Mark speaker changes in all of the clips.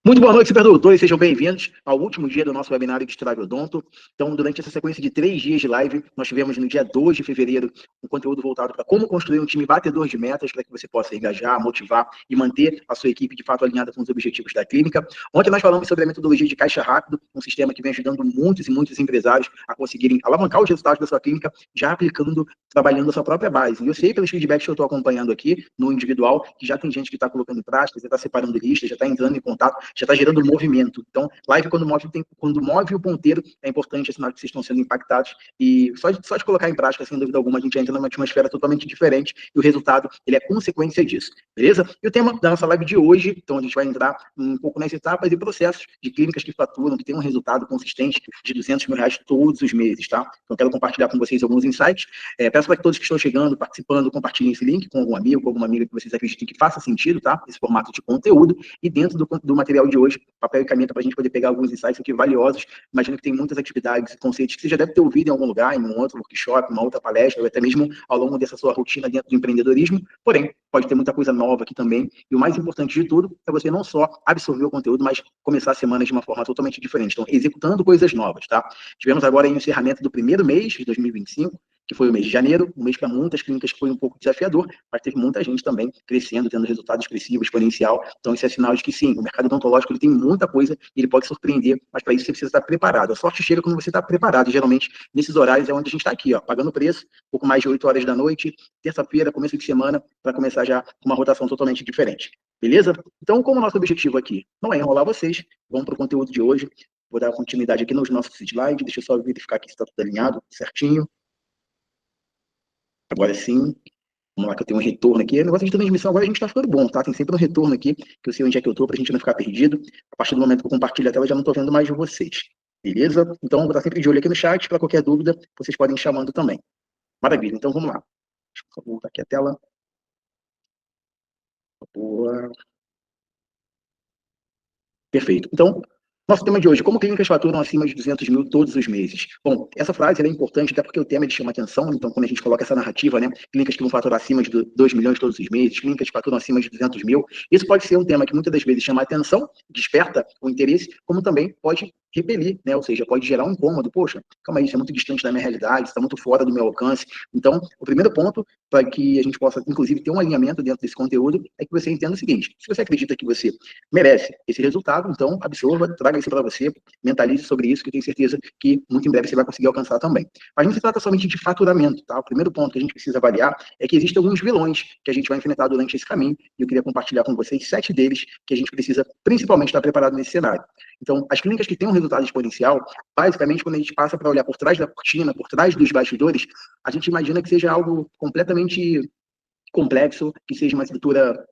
Speaker 1: Muito boa noite, superdoutores, sejam bem-vindos ao último dia do nosso webinário de Estrave Odonto. Então, durante essa sequência de 3 dias de live, nós tivemos no dia 2 de fevereiro um conteúdo voltado para como construir um time batedor de metas para que você possa engajar, motivar e manter a sua equipe de fato alinhada com os objetivos da clínica. Ontem nós falamos sobre a metodologia de caixa rápido, um sistema que vem ajudando muitos e muitos empresários a conseguirem alavancar os resultados da sua clínica, já aplicando, trabalhando a sua própria base. E eu sei pelos feedbacks que eu estou acompanhando aqui no individual, que já tem gente que está colocando em prática, já está separando listas, já está entrando em contato, já está gerando movimento. Então, live, quando move o ponteiro, é importante, é sinal que vocês estão sendo impactados. E só de colocar em prática, sem dúvida alguma, a gente entra numa atmosfera totalmente diferente e o resultado, ele é consequência disso. Beleza? E o tema da nossa live de hoje, então a gente vai entrar um pouco nas etapas e processos de clínicas que faturam, que tem um resultado consistente de R$200 mil todos os meses, tá? Então, quero compartilhar com vocês alguns insights. Peço para que todos que estão chegando, participando, compartilhem esse link com algum amigo, com alguma amiga que vocês acreditem que faça sentido, tá? Esse formato de conteúdo. E dentro do material de hoje, papel e caneta para a gente poder pegar alguns insights aqui valiosos. Imagino que tem muitas atividades e conceitos que você já deve ter ouvido em algum lugar, em um outro workshop, uma outra palestra, ou até mesmo ao longo dessa sua rotina dentro do empreendedorismo. Porém, pode ter muita coisa nova aqui também. E o mais importante de tudo é você não só absorver o conteúdo, mas começar a semana de uma forma totalmente diferente. Então, executando coisas novas, tá? Tivemos agora aí o encerramento do primeiro mês de 2025, que foi o mês de janeiro, um mês para muitas clínicas foi um pouco desafiador, mas teve muita gente também crescendo, tendo resultado expressivo, exponencial. Então, isso é sinal de que sim, o mercado odontológico ele tem muita coisa e ele pode surpreender, mas para isso você precisa estar preparado. A sorte chega quando você está preparado. E, geralmente, nesses horários é onde a gente está aqui, ó, pagando preço, pouco mais de 8 horas da noite, terça-feira, começo de semana, para começar já com uma rotação totalmente diferente. Beleza? Então, como o nosso objetivo aqui não é enrolar vocês, vamos para o conteúdo de hoje. Vou dar continuidade aqui nos nossos slides, deixa eu só verificar aqui se está tudo alinhado, certinho. Agora sim, vamos lá que eu tenho um retorno aqui. O negócio de transmissão agora a gente está ficando bom, tá? Tem sempre um retorno aqui, que eu sei onde é que eu tô, para a gente não ficar perdido. A partir do momento que eu compartilho a tela, eu já não estou vendo mais de vocês. Beleza? Então, vou estar sempre de olho aqui no chat, para qualquer dúvida, vocês podem ir chamando também. Maravilha, então vamos lá. Deixa eu só voltar aqui a tela. Boa. Perfeito. Então, nosso tema de hoje, como clínicas faturam acima de 200 mil todos os meses? Bom, essa frase é importante até porque o tema chama atenção, então quando a gente coloca essa narrativa, né, clínicas que vão faturar acima de 2 milhões todos os meses, clínicas que faturam acima de 200 mil, isso pode ser um tema que muitas das vezes chama atenção, desperta o interesse, como também pode repelir, né, ou seja, pode gerar um incômodo, poxa, calma aí, isso é muito distante da minha realidade, está muito fora do meu alcance. Então, o primeiro ponto para que a gente possa, inclusive, ter um alinhamento dentro desse conteúdo é que você entenda o seguinte: se você acredita que você merece esse resultado, então absorva, traga isso para você, mentalize sobre isso, que eu tenho certeza que muito em breve você vai conseguir alcançar também. Mas não se trata somente de faturamento, tá? O primeiro ponto que a gente precisa avaliar é que existem alguns vilões que a gente vai enfrentar durante esse caminho, e eu queria compartilhar com vocês 7 deles que a gente precisa principalmente estar preparado nesse cenário. Então, as clínicas que têm um resultado exponencial, basicamente, quando a gente passa para olhar por trás da cortina, por trás dos bastidores, a gente imagina que seja algo completamente complexo, que seja uma estrutura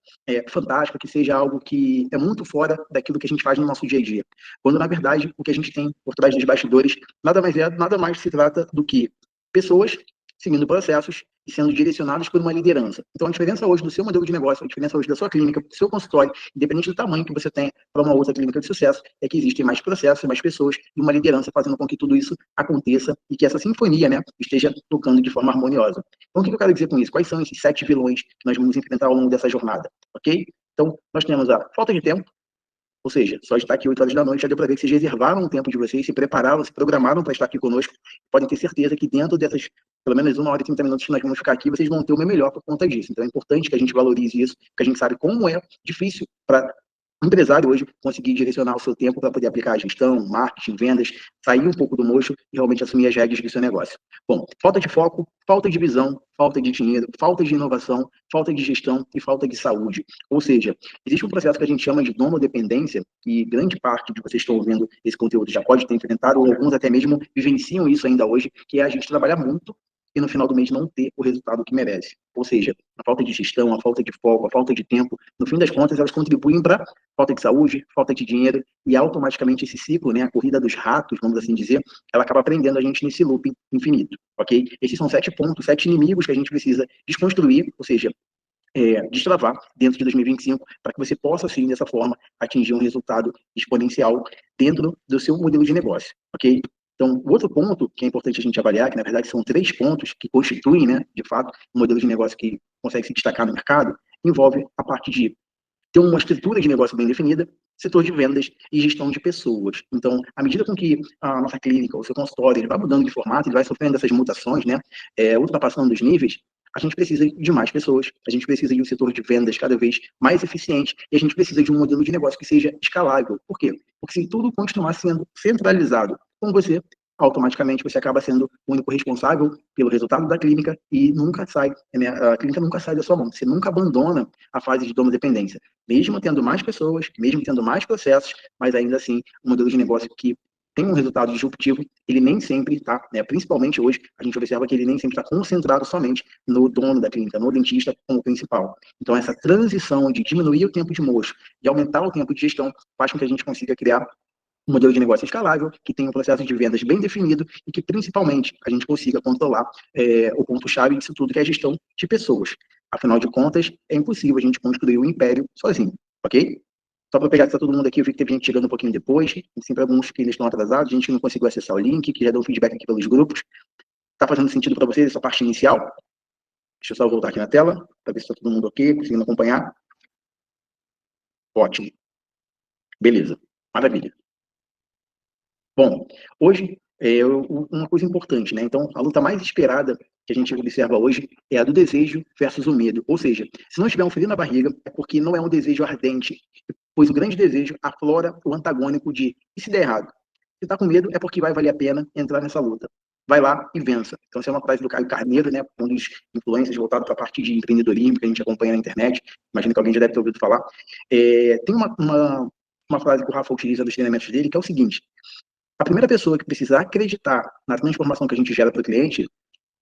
Speaker 1: fantástica, que seja algo que é muito fora daquilo que a gente faz no nosso dia a dia. Quando, na verdade, o que a gente tem por trás dos bastidores nada mais se trata do que pessoas seguindo processos e sendo direcionados por uma liderança. Então, a diferença hoje do seu modelo de negócio, a diferença hoje da sua clínica, do seu consultório, independente do tamanho que você tem para uma outra clínica de sucesso, é que existem mais processos, mais pessoas e uma liderança fazendo com que tudo isso aconteça e que essa sinfonia, né, esteja tocando de forma harmoniosa. Então, o que eu quero dizer com isso? Quais são esses 7 vilões que nós vamos enfrentar ao longo dessa jornada, ok? Então, nós temos a falta de tempo, ou seja, só de estar aqui 8 horas da noite já deu para ver que vocês reservaram um tempo de vocês, se prepararam, se programaram para estar aqui conosco. Podem ter certeza que dentro dessas, pelo menos 1 hora e 30 minutos que nós vamos ficar aqui, vocês vão ter o meu melhor por conta disso. Então é importante que a gente valorize isso, porque a gente sabe como é difícil para empresário hoje conseguir direcionar o seu tempo para poder aplicar a gestão, marketing, vendas, sair um pouco do mocho e realmente assumir as rédeas do seu negócio. Bom, falta de foco, falta de visão, falta de dinheiro, falta de inovação, falta de gestão e falta de saúde. Ou seja, existe um processo que a gente chama de nomodependência, e grande parte de vocês que estão ouvindo esse conteúdo já pode ter enfrentado, ou alguns até mesmo vivenciam isso ainda hoje, que é a gente trabalhar muito e no final do mês não ter o resultado que merece. Ou seja, a falta de gestão, a falta de foco, a falta de tempo, no fim das contas, elas contribuem para falta de saúde, falta de dinheiro, e automaticamente esse ciclo, né, a corrida dos ratos, vamos assim dizer, ela acaba prendendo a gente nesse loop infinito, ok? Esses são 7 pontos, 7 inimigos que a gente precisa desconstruir, ou seja, destravar dentro de 2025, para que você possa, assim, dessa forma, atingir um resultado exponencial dentro do seu modelo de negócio, ok? Então, o outro ponto que é importante a gente avaliar, que na verdade são 3 pontos que constituem, né, de fato, um modelo de negócio que consegue se destacar no mercado, envolve a parte de ter uma estrutura de negócio bem definida, setor de vendas e gestão de pessoas. Então, à medida com que a nossa clínica, o seu consultório, ele vai mudando de formato, ele vai sofrendo essas mutações, né, ultrapassando os níveis, a gente precisa de mais pessoas, a gente precisa de um setor de vendas cada vez mais eficiente e a gente precisa de um modelo de negócio que seja escalável. Por quê? Porque se tudo continuar sendo centralizado com você, automaticamente você acaba sendo o único responsável pelo resultado da clínica e nunca sai, né? A clínica nunca sai da sua mão. Você nunca abandona a fase de dependência, mesmo tendo mais pessoas, mesmo tendo mais processos, mas ainda assim, um modelo de negócio que tem um resultado disruptivo, ele nem sempre está, né? Principalmente hoje, a gente observa que ele nem sempre está concentrado somente no dono da clínica, no dentista como principal. Então, essa transição de diminuir o tempo de mocho e aumentar o tempo de gestão faz com que a gente consiga criar um modelo de negócio escalável, que tenha um processo de vendas bem definido e que, principalmente, a gente consiga controlar o ponto-chave disso tudo, que é a gestão de pessoas. Afinal de contas, é impossível a gente construir um império sozinho, ok? Só para pegar que está todo mundo aqui, eu vi que teve gente chegando um pouquinho depois, sempre alguns que ainda estão atrasados, gente que não conseguiu acessar o link, que já deu feedback aqui pelos grupos. Está fazendo sentido para vocês essa parte inicial? Deixa eu só voltar aqui na tela, para ver se está todo mundo ok, conseguindo acompanhar. Ótimo. Beleza. Maravilha. Bom, hoje uma coisa importante, né? Então, a luta mais esperada que a gente observa hoje é a do desejo versus o medo. Ou seja, se não tiver um frio na barriga, é porque não é um desejo ardente, pois o grande desejo aflora o antagônico de e se der errado? Se está com medo, é porque vai valer a pena entrar nessa luta. Vai lá e vença. Então, essa é uma frase do Caio Carneiro, né? Um dos influencers voltado para a parte de empreendedorismo que a gente acompanha na internet. Imagino que alguém já deve ter ouvido falar. Tem uma frase que o Rafa utiliza nos treinamentos dele, que é o seguinte: a primeira pessoa que precisa acreditar na transformação que a gente gera para o cliente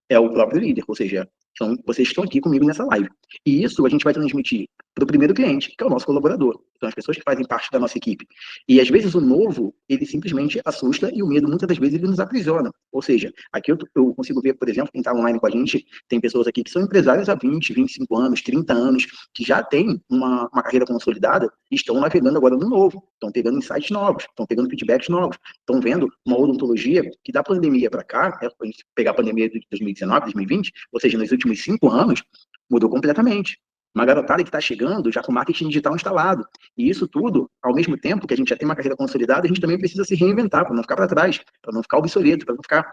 Speaker 1: é o próprio líder, ou seja, então, vocês estão aqui comigo nessa live. E isso a gente vai transmitir para o primeiro cliente, que é o nosso colaborador. Então, as pessoas que fazem parte da nossa equipe. E, às vezes, o novo, ele simplesmente assusta e o medo, muitas das vezes, ele nos aprisiona. Ou seja, aqui eu consigo ver, por exemplo, quem está online com a gente, tem pessoas aqui que são empresários há 20, 25 anos, 30 anos, que já têm uma carreira consolidada e estão navegando agora no novo. Estão pegando insights novos, estão pegando feedbacks novos, estão vendo uma odontologia que da pandemia para cá, né, a gente pegar a pandemia de 2019, 2020, ou seja, nos últimos 5 anos, mudou completamente. Uma garotada que está chegando já com marketing digital instalado. E isso tudo, ao mesmo tempo que a gente já tem uma carreira consolidada, a gente também precisa se reinventar para não ficar para trás, para não ficar obsoleto, para não ficar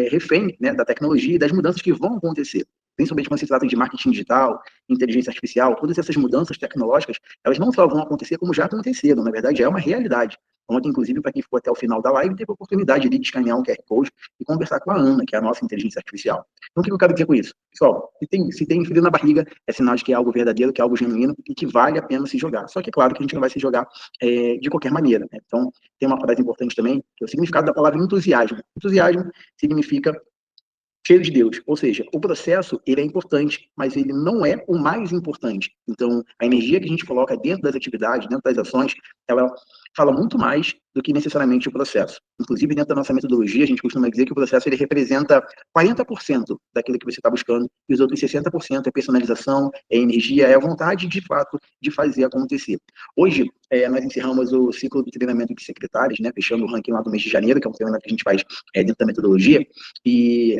Speaker 1: refém, né, da tecnologia e das mudanças que vão acontecer. Principalmente quando se trata de marketing digital, inteligência artificial, todas essas mudanças tecnológicas, elas não só vão acontecer como já aconteceram. Na verdade, é uma realidade. Ontem, inclusive, para quem ficou até o final da live, teve a oportunidade de escanear um QR Code e conversar com a Ana, que é a nossa inteligência artificial. Então, o que eu quero dizer com isso? Pessoal, se tem frio na barriga, é sinal de que é algo verdadeiro, que é algo genuíno e que vale a pena se jogar. Só que é claro que a gente não vai se jogar de qualquer maneira, né? Então, tem uma frase importante também, que é o significado da palavra entusiasmo. Entusiasmo significa cheio de Deus. Ou seja, o processo, ele é importante, mas ele não é o mais importante. Então, a energia que a gente coloca dentro das atividades, dentro das ações, ela fala muito mais do que necessariamente o processo. Inclusive, dentro da nossa metodologia, a gente costuma dizer que o processo ele representa 40% daquilo que você está buscando, e os outros 60% é personalização, é energia, é a vontade, de fato, de fazer acontecer. Hoje, nós encerramos o ciclo de treinamento de secretários, né, fechando o ranking lá do mês de janeiro, que é um treinamento que a gente faz dentro da metodologia, e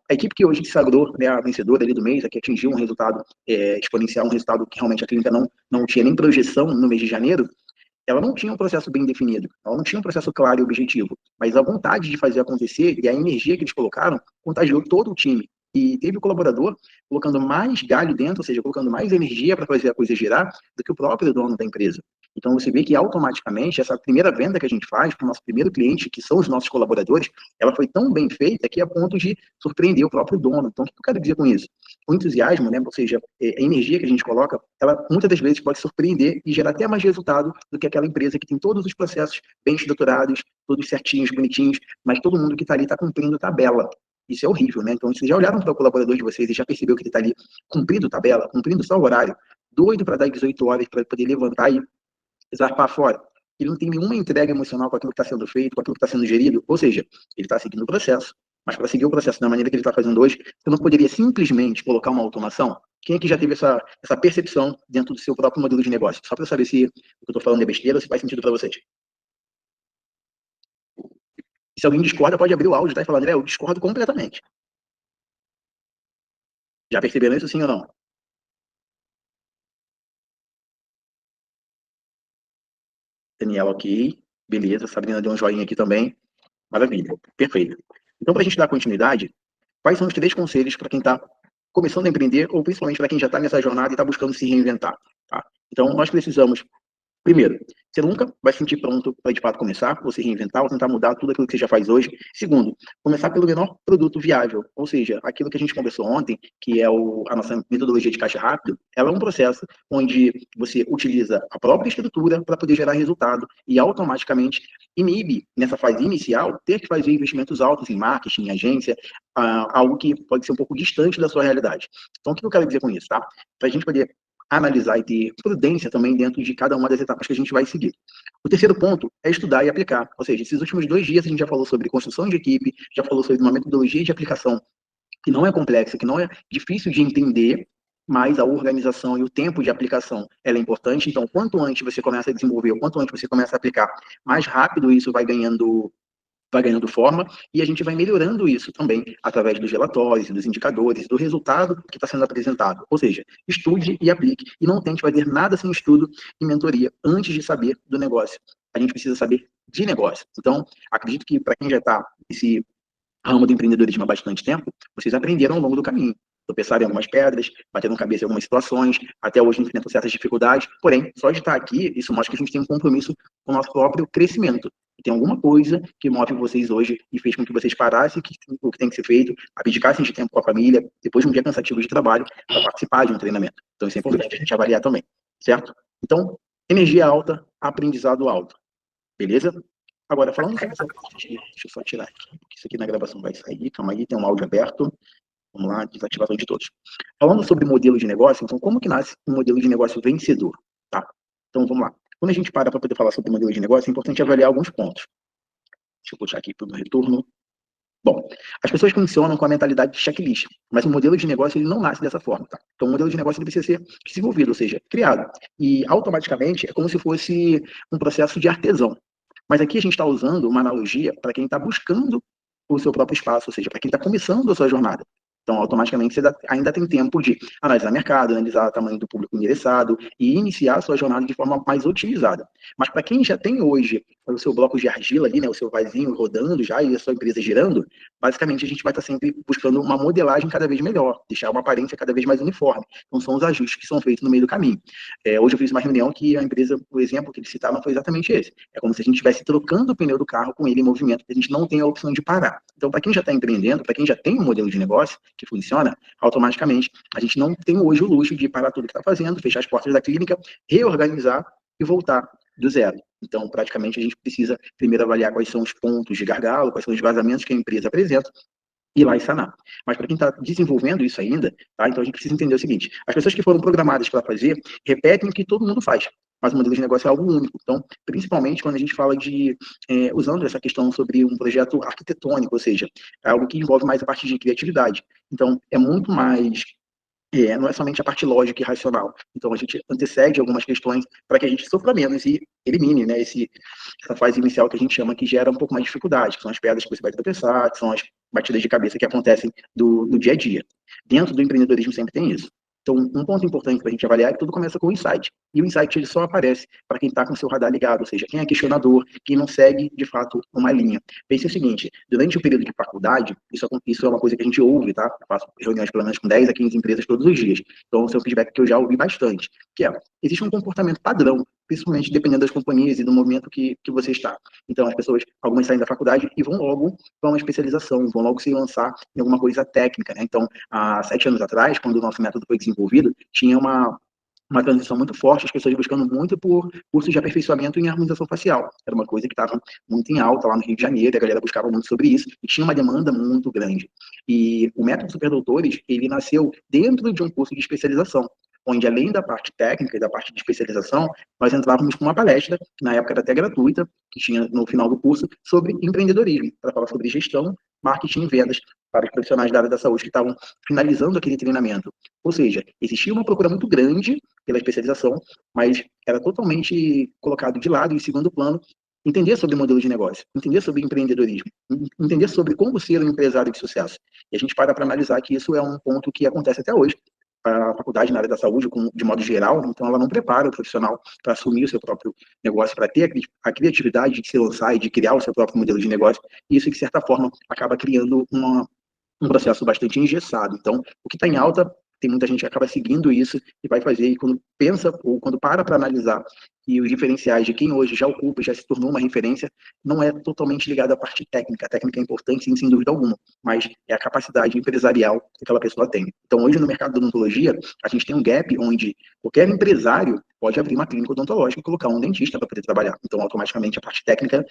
Speaker 1: a equipe que hoje se sagrou, né, a vencedora ali do mês, a que atingiu um resultado exponencial, um resultado que realmente a clínica não tinha nem projeção no mês de janeiro, ela não tinha um processo bem definido, ela não tinha um processo claro e objetivo, mas a vontade de fazer acontecer e a energia que eles colocaram contagiou todo o time. E teve o colaborador colocando mais galho dentro, ou seja, colocando mais energia para fazer a coisa girar do que o próprio dono da empresa. Então você vê que automaticamente essa primeira venda que a gente faz para o nosso primeiro cliente, que são os nossos colaboradores, ela foi tão bem feita que é a ponto de surpreender o próprio dono. Então o que eu quero dizer com isso? O entusiasmo, né, ou seja, a energia que a gente coloca, ela muitas das vezes pode surpreender e gerar até mais resultado do que aquela empresa que tem todos os processos bem estruturados, todos certinhos, bonitinhos, mas todo mundo que está ali está cumprindo tabela. Isso é horrível, né? Então, vocês já olharam para o colaborador de vocês e já percebeu que ele está ali cumprindo tabela, cumprindo só o horário, doido para dar 18 horas para poder levantar e zarpar fora. Ele não tem nenhuma entrega emocional com aquilo que está sendo feito, com aquilo que está sendo gerido. Ou seja, ele está seguindo o processo. Mas para seguir o processo da maneira que ele está fazendo hoje, você não poderia simplesmente colocar uma automação? Quem é que já teve essa percepção dentro do seu próprio modelo de negócio? Só para saber se o que eu estou falando é besteira ou se faz sentido para vocês. Se alguém discorda, pode abrir o áudio, tá? E falar, André, eu discordo completamente. Já perceberam isso, sim ou não? Daniela, ok. Beleza. Sabrina deu um joinha aqui também. Maravilha. Perfeito. Então, para a gente dar continuidade, quais são os 3 conselhos para quem está começando a empreender ou principalmente para quem já está nessa jornada e está buscando se reinventar? Tá? Então, nós precisamos. Primeiro, você nunca vai se sentir pronto para de fato começar, ou se reinventar, ou tentar mudar tudo aquilo que você já faz hoje. Segundo, começar pelo menor produto viável, ou seja, aquilo que a gente conversou ontem, que é a nossa metodologia de caixa rápido, ela é um processo onde você utiliza a própria estrutura para poder gerar resultado e automaticamente inibe, nessa fase inicial, ter que fazer investimentos altos em marketing, em agência, algo que pode ser um pouco distante da sua realidade. Então, o que eu quero dizer com isso, tá? Para a gente poder analisar e ter prudência também dentro de cada uma das etapas que a gente vai seguir. O terceiro ponto é estudar e aplicar, ou seja, esses últimos 2 dias a gente já falou sobre construção de equipe, já falou sobre uma metodologia de aplicação que não é complexa, que não é difícil de entender, mas a organização e o tempo de aplicação ela é importante. Então, quanto antes você começa a desenvolver, ou quanto antes você começa a aplicar, mais rápido isso vai ganhando forma, e a gente vai melhorando isso também através dos relatórios, dos indicadores, do resultado que está sendo apresentado. Ou seja, estude e aplique, e não tente fazer nada sem estudo e mentoria antes de saber do negócio. A gente precisa saber de negócio. Então, acredito que para quem já está nesse ramo do empreendedorismo há bastante tempo, vocês aprenderam ao longo do caminho. Tropeçaram em algumas pedras, bateram cabeça em algumas situações, até hoje enfrentam certas dificuldades, porém, só de estar aqui, isso mostra que a gente tem um compromisso com o nosso próprio crescimento. E tem alguma coisa que move vocês hoje e fez com que vocês parassem o que tem que ser feito, abdicassem de tempo com a família, depois de um dia cansativo de trabalho, para participar de um treinamento. Então, isso é importante a gente avaliar também, certo? Então, energia alta, aprendizado alto. Beleza? Agora, falando sobre essa parte aqui, deixa eu só tirar aqui, porque isso aqui na gravação vai sair, calma aí, tem um áudio aberto. Vamos lá, desativação de todos. Falando sobre modelo de negócio, então, como que nasce um modelo de negócio vencedor? Tá? Então, vamos lá. Quando a gente para poder falar sobre modelo de negócio, é importante avaliar alguns pontos. Deixa eu puxar aqui para o meu retorno. Bom, as pessoas funcionam com a mentalidade de checklist, mas o modelo de negócio ele não nasce dessa forma, tá? Então, o modelo de negócio ele precisa ser desenvolvido, ou seja, criado. E automaticamente é como se fosse um processo de artesão. Mas aqui a gente está usando uma analogia para quem está buscando o seu próprio espaço, ou seja, para quem está começando a sua jornada. Então, automaticamente, você ainda tem tempo de analisar mercado, analisar o tamanho do público endereçado e iniciar a sua jornada de forma mais otimizada. Mas para quem já tem hoje o seu bloco de argila ali, né, o seu vasinho rodando já e a sua empresa girando, basicamente a gente vai estar sempre buscando uma modelagem cada vez melhor, deixar uma aparência cada vez mais uniforme. Então, são os ajustes que são feitos no meio do caminho. Hoje eu fiz uma reunião que a empresa, o exemplo que eles citaram foi exatamente esse. É como se a gente estivesse trocando o pneu do carro com ele em movimento, porque a gente não tem a opção de parar. Então, para quem já está empreendendo, para quem já tem um modelo de negócio que funciona, automaticamente a gente não tem hoje o luxo de parar tudo que está fazendo, fechar as portas da clínica, reorganizar e voltar do zero. Então, praticamente, a gente precisa primeiro avaliar quais são os pontos de gargalo, quais são os vazamentos que a empresa apresenta, ir lá e sanar. Mas para quem está desenvolvendo isso ainda, tá? Então a gente precisa entender o seguinte: as pessoas que foram programadas para fazer repetem o que todo mundo faz, mas o modelo de negócio é algo único. Então, principalmente quando a gente fala de usando essa questão sobre um projeto arquitetônico, ou seja, é algo que envolve mais a parte de criatividade. Então, é muito mais não é somente a parte lógica e racional. Então, a gente antecede algumas questões para que a gente sofra menos e elimine, né, essa fase inicial que a gente chama que gera um pouco mais de dificuldade, que são as pedras que você vai tropeçar, que são as batidas de cabeça que acontecem do dia a dia. Dentro do empreendedorismo sempre tem isso. Então, um ponto importante para a gente avaliar é que tudo começa com o insight. E o insight ele só aparece para quem está com o seu radar ligado, ou seja, quem é questionador, quem não segue, de fato, uma linha. Pense o seguinte: durante o período de faculdade, isso é uma coisa que a gente ouve, tá? Eu faço reuniões pelo menos com 10 a 15 empresas todos os dias. Então, esse é um feedback que eu já ouvi bastante, que é, existe um comportamento padrão, principalmente dependendo das companhias e do movimento que você está. Então, as pessoas, algumas saem da faculdade e vão logo para uma especialização, vão logo se lançar em alguma coisa técnica, né? Então, há 7 anos atrás, quando o nosso método foi desenvolvido, tinha uma transição muito forte, as pessoas buscando muito por cursos de aperfeiçoamento em harmonização facial. Era uma coisa que estava muito em alta lá no Rio de Janeiro, a galera buscava muito sobre isso, e tinha uma demanda muito grande. E o método Superdoutores, ele nasceu dentro de um curso de especialização, onde além da parte técnica e da parte de especialização, nós entrávamos com uma palestra, que na época era até gratuita, que tinha no final do curso, sobre empreendedorismo, para falar sobre gestão, marketing e vendas para os profissionais da área da saúde que estavam finalizando aquele treinamento. Ou seja, existia uma procura muito grande pela especialização, mas era totalmente colocado de lado, em segundo plano, entender sobre modelo de negócio, entender sobre empreendedorismo, entender sobre como ser um empresário de sucesso. E a gente para analisar que isso é um ponto que acontece até hoje, a faculdade na área da saúde, de modo geral, então ela não prepara o profissional para assumir o seu próprio negócio, para ter a criatividade de se lançar e de criar o seu próprio modelo de negócio, e isso, de certa forma, acaba criando um processo bastante engessado. Então, o que está em alta, tem muita gente que acaba seguindo isso e vai fazer, e quando pensa, ou quando para analisar, e os diferenciais de quem hoje já ocupa, já se tornou uma referência, não é totalmente ligado à parte técnica. A técnica é importante, sim, sem dúvida alguma, mas é a capacidade empresarial que aquela pessoa tem. Então, hoje, no mercado da odontologia, a gente tem um gap onde qualquer empresário pode abrir uma clínica odontológica e colocar um dentista para poder trabalhar. Então, automaticamente, a parte técnica,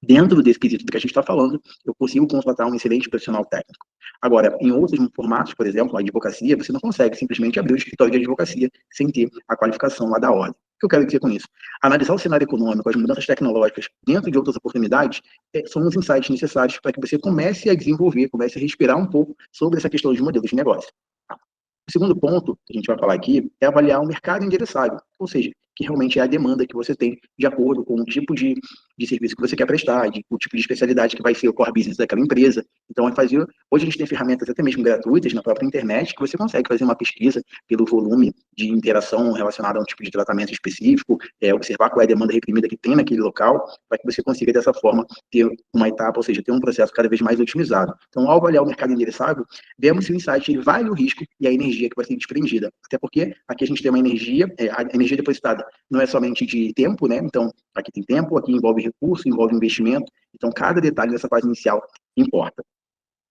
Speaker 1: dentro desse quesito do que a gente está falando, eu consigo contratar um excelente profissional técnico. Agora, em outros formatos, por exemplo, a advocacia, você não consegue simplesmente abrir o escritório de advocacia sem ter a qualificação lá da ordem. O que eu quero dizer com isso? Analisar o cenário econômico, as mudanças tecnológicas dentro de outras oportunidades, são os insights necessários para que você comece a desenvolver, comece a respirar um pouco sobre essa questão de modelos de negócio. O segundo ponto que a gente vai falar aqui é avaliar o mercado endereçável, ou seja, que realmente é a demanda que você tem de acordo com o tipo de serviço que você quer prestar, o tipo de especialidade que vai ser o core business daquela empresa. Então, hoje a gente tem ferramentas até mesmo gratuitas na própria internet que você consegue fazer uma pesquisa pelo volume de interação relacionada a um tipo de tratamento específico, observar qual é a demanda reprimida que tem naquele local, para que você consiga, dessa forma, ter uma etapa, ou seja, ter um processo cada vez mais otimizado. Então, ao avaliar o mercado endereçável, vemos se o insight ele vale o risco e a energia que vai ser desprendida. Até porque aqui a gente tem uma energia, a energia depositada não é somente de tempo, né? Então, aqui tem tempo, aqui envolve recurso, envolve investimento. Então, cada detalhe dessa fase inicial importa.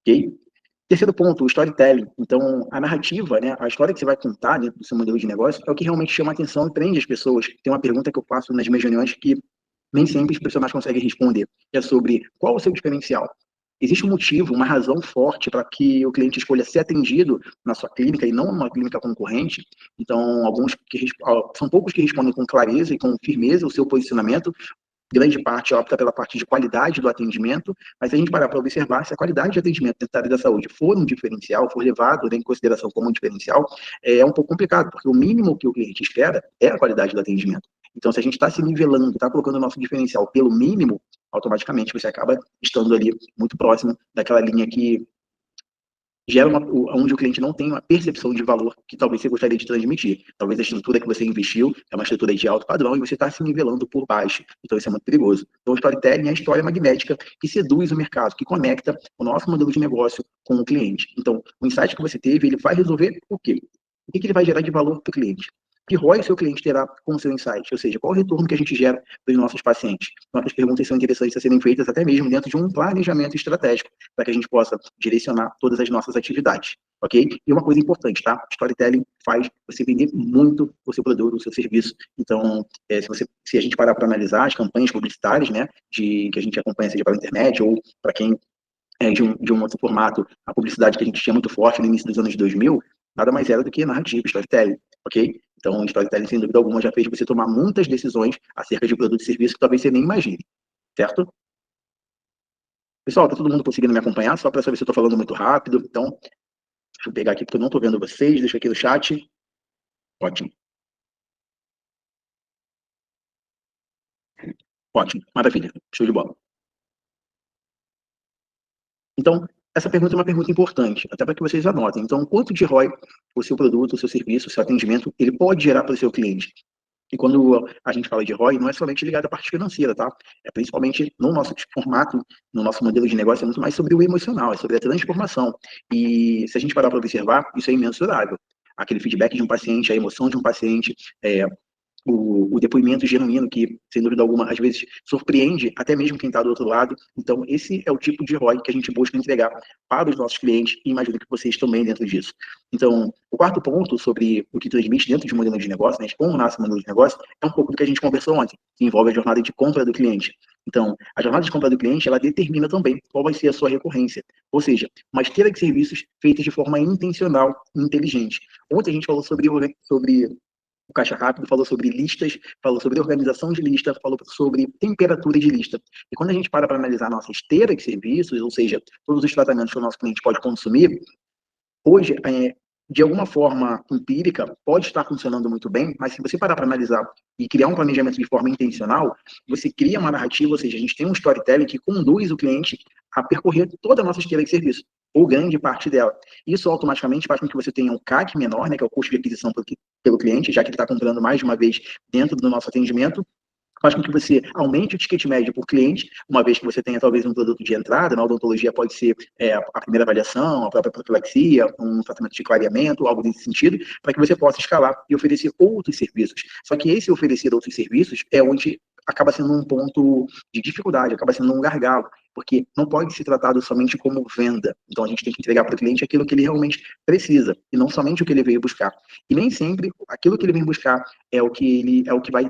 Speaker 1: Ok? Terceiro ponto, o storytelling. Então, a narrativa, né, a história que você vai contar dentro do seu modelo de negócio é o que realmente chama a atenção e prende as pessoas. Tem uma pergunta que eu faço nas minhas reuniões que nem sempre os profissionais conseguem responder. É sobre qual o seu diferencial. Existe um motivo, uma razão forte para que o cliente escolha ser atendido na sua clínica e não numa clínica concorrente. Então, são poucos que respondem com clareza e com firmeza o seu posicionamento. Grande parte opta pela parte de qualidade do atendimento, mas se a gente parar para observar, se a qualidade de atendimento dentro da área da saúde for um diferencial, for levado em consideração como um diferencial, é um pouco complicado, porque o mínimo que o cliente espera é a qualidade do atendimento. Então, se a gente está se nivelando, está colocando o nosso diferencial pelo mínimo, automaticamente você acaba estando ali muito próximo daquela linha que gera onde o cliente não tem uma percepção de valor que talvez você gostaria de transmitir. Talvez a estrutura que você investiu é uma estrutura de alto padrão e você está se nivelando por baixo. Então, isso é muito perigoso. Então, o storytelling é a história magnética que seduz o mercado, que conecta o nosso modelo de negócio com o cliente. Então, o insight que você teve, ele vai resolver o quê? O que ele vai gerar de valor para o cliente? Que ROI o seu cliente terá com o seu insight? Ou seja, qual o retorno que a gente gera para os nossos pacientes? Nossas perguntas são interessantes a serem feitas até mesmo dentro de um planejamento estratégico, para que a gente possa direcionar todas as nossas atividades, ok? E uma coisa importante, tá? Storytelling faz você vender muito o seu produto, o seu serviço. Então, se a gente parar para analisar as campanhas publicitárias, né, que a gente acompanha, seja pela internet ou para quem é de um outro formato, a publicidade que a gente tinha muito forte no início dos anos 2000, nada mais era do que narrativa, storytelling, ok? Então, storytelling, sem dúvida alguma, já fez você tomar muitas decisões acerca de produto e serviço que talvez você nem imagine, certo? Pessoal, tá todo mundo conseguindo me acompanhar? Só para saber se eu tô falando muito rápido. Então, deixa eu pegar aqui porque eu não tô vendo vocês. Deixa aqui no chat. Ótimo. Ótimo. Maravilha. Show de bola. Então, essa pergunta é uma pergunta importante, até para que vocês anotem. Então, quanto de ROI o seu produto, o seu serviço, o seu atendimento, ele pode gerar para o seu cliente? E quando a gente fala de ROI, não é somente ligado à parte financeira, tá? É principalmente no nosso formato, no nosso modelo de negócio, é muito mais sobre o emocional, é sobre a transformação. E se a gente parar para observar, isso é imensurável. Aquele feedback de um paciente, a emoção de um paciente, o depoimento genuíno que, sem dúvida alguma, às vezes surpreende até mesmo quem está do outro lado. Então, esse é o tipo de ROI que a gente busca entregar para os nossos clientes e imagino que vocês também dentro disso. Então, o quarto ponto sobre o que transmite dentro de um modelo de negócio, né, de como nasce um modelo de negócio, é um pouco do que a gente conversou ontem, que envolve a jornada de compra do cliente. Então, a jornada de compra do cliente, ela determina também qual vai ser a sua recorrência. Ou seja, uma esteira de serviços feitas de forma intencional e inteligente. Ontem a gente falou sobre o Caixa Rápido, falou sobre listas, falou sobre organização de lista, falou sobre temperatura de lista. E quando a gente para analisar a nossa esteira de serviços, ou seja, todos os tratamentos que o nosso cliente pode consumir, hoje, de alguma forma empírica, pode estar funcionando muito bem, mas se você parar para analisar e criar um planejamento de forma intencional, você cria uma narrativa, ou seja, a gente tem um storytelling que conduz o cliente a percorrer toda a nossa esteira de serviço. ou grande parte dela. Isso automaticamente faz com que você tenha um CAC menor, né, que é o custo de aquisição pelo cliente, já que ele está comprando mais de uma vez dentro do nosso atendimento, faz com que você aumente o ticket médio por cliente, uma vez que você tenha talvez um produto de entrada. Na odontologia pode ser a primeira avaliação, a própria profilaxia, um tratamento de clareamento, algo nesse sentido, para que você possa escalar e oferecer outros serviços. Só que esse oferecer outros serviços é onde acaba sendo um ponto de dificuldade, acaba sendo um gargalo, porque não pode ser tratado somente como venda. Então a gente tem que entregar para o cliente aquilo que ele realmente precisa, e não somente o que ele veio buscar. E nem sempre aquilo que ele vem buscar é o que vai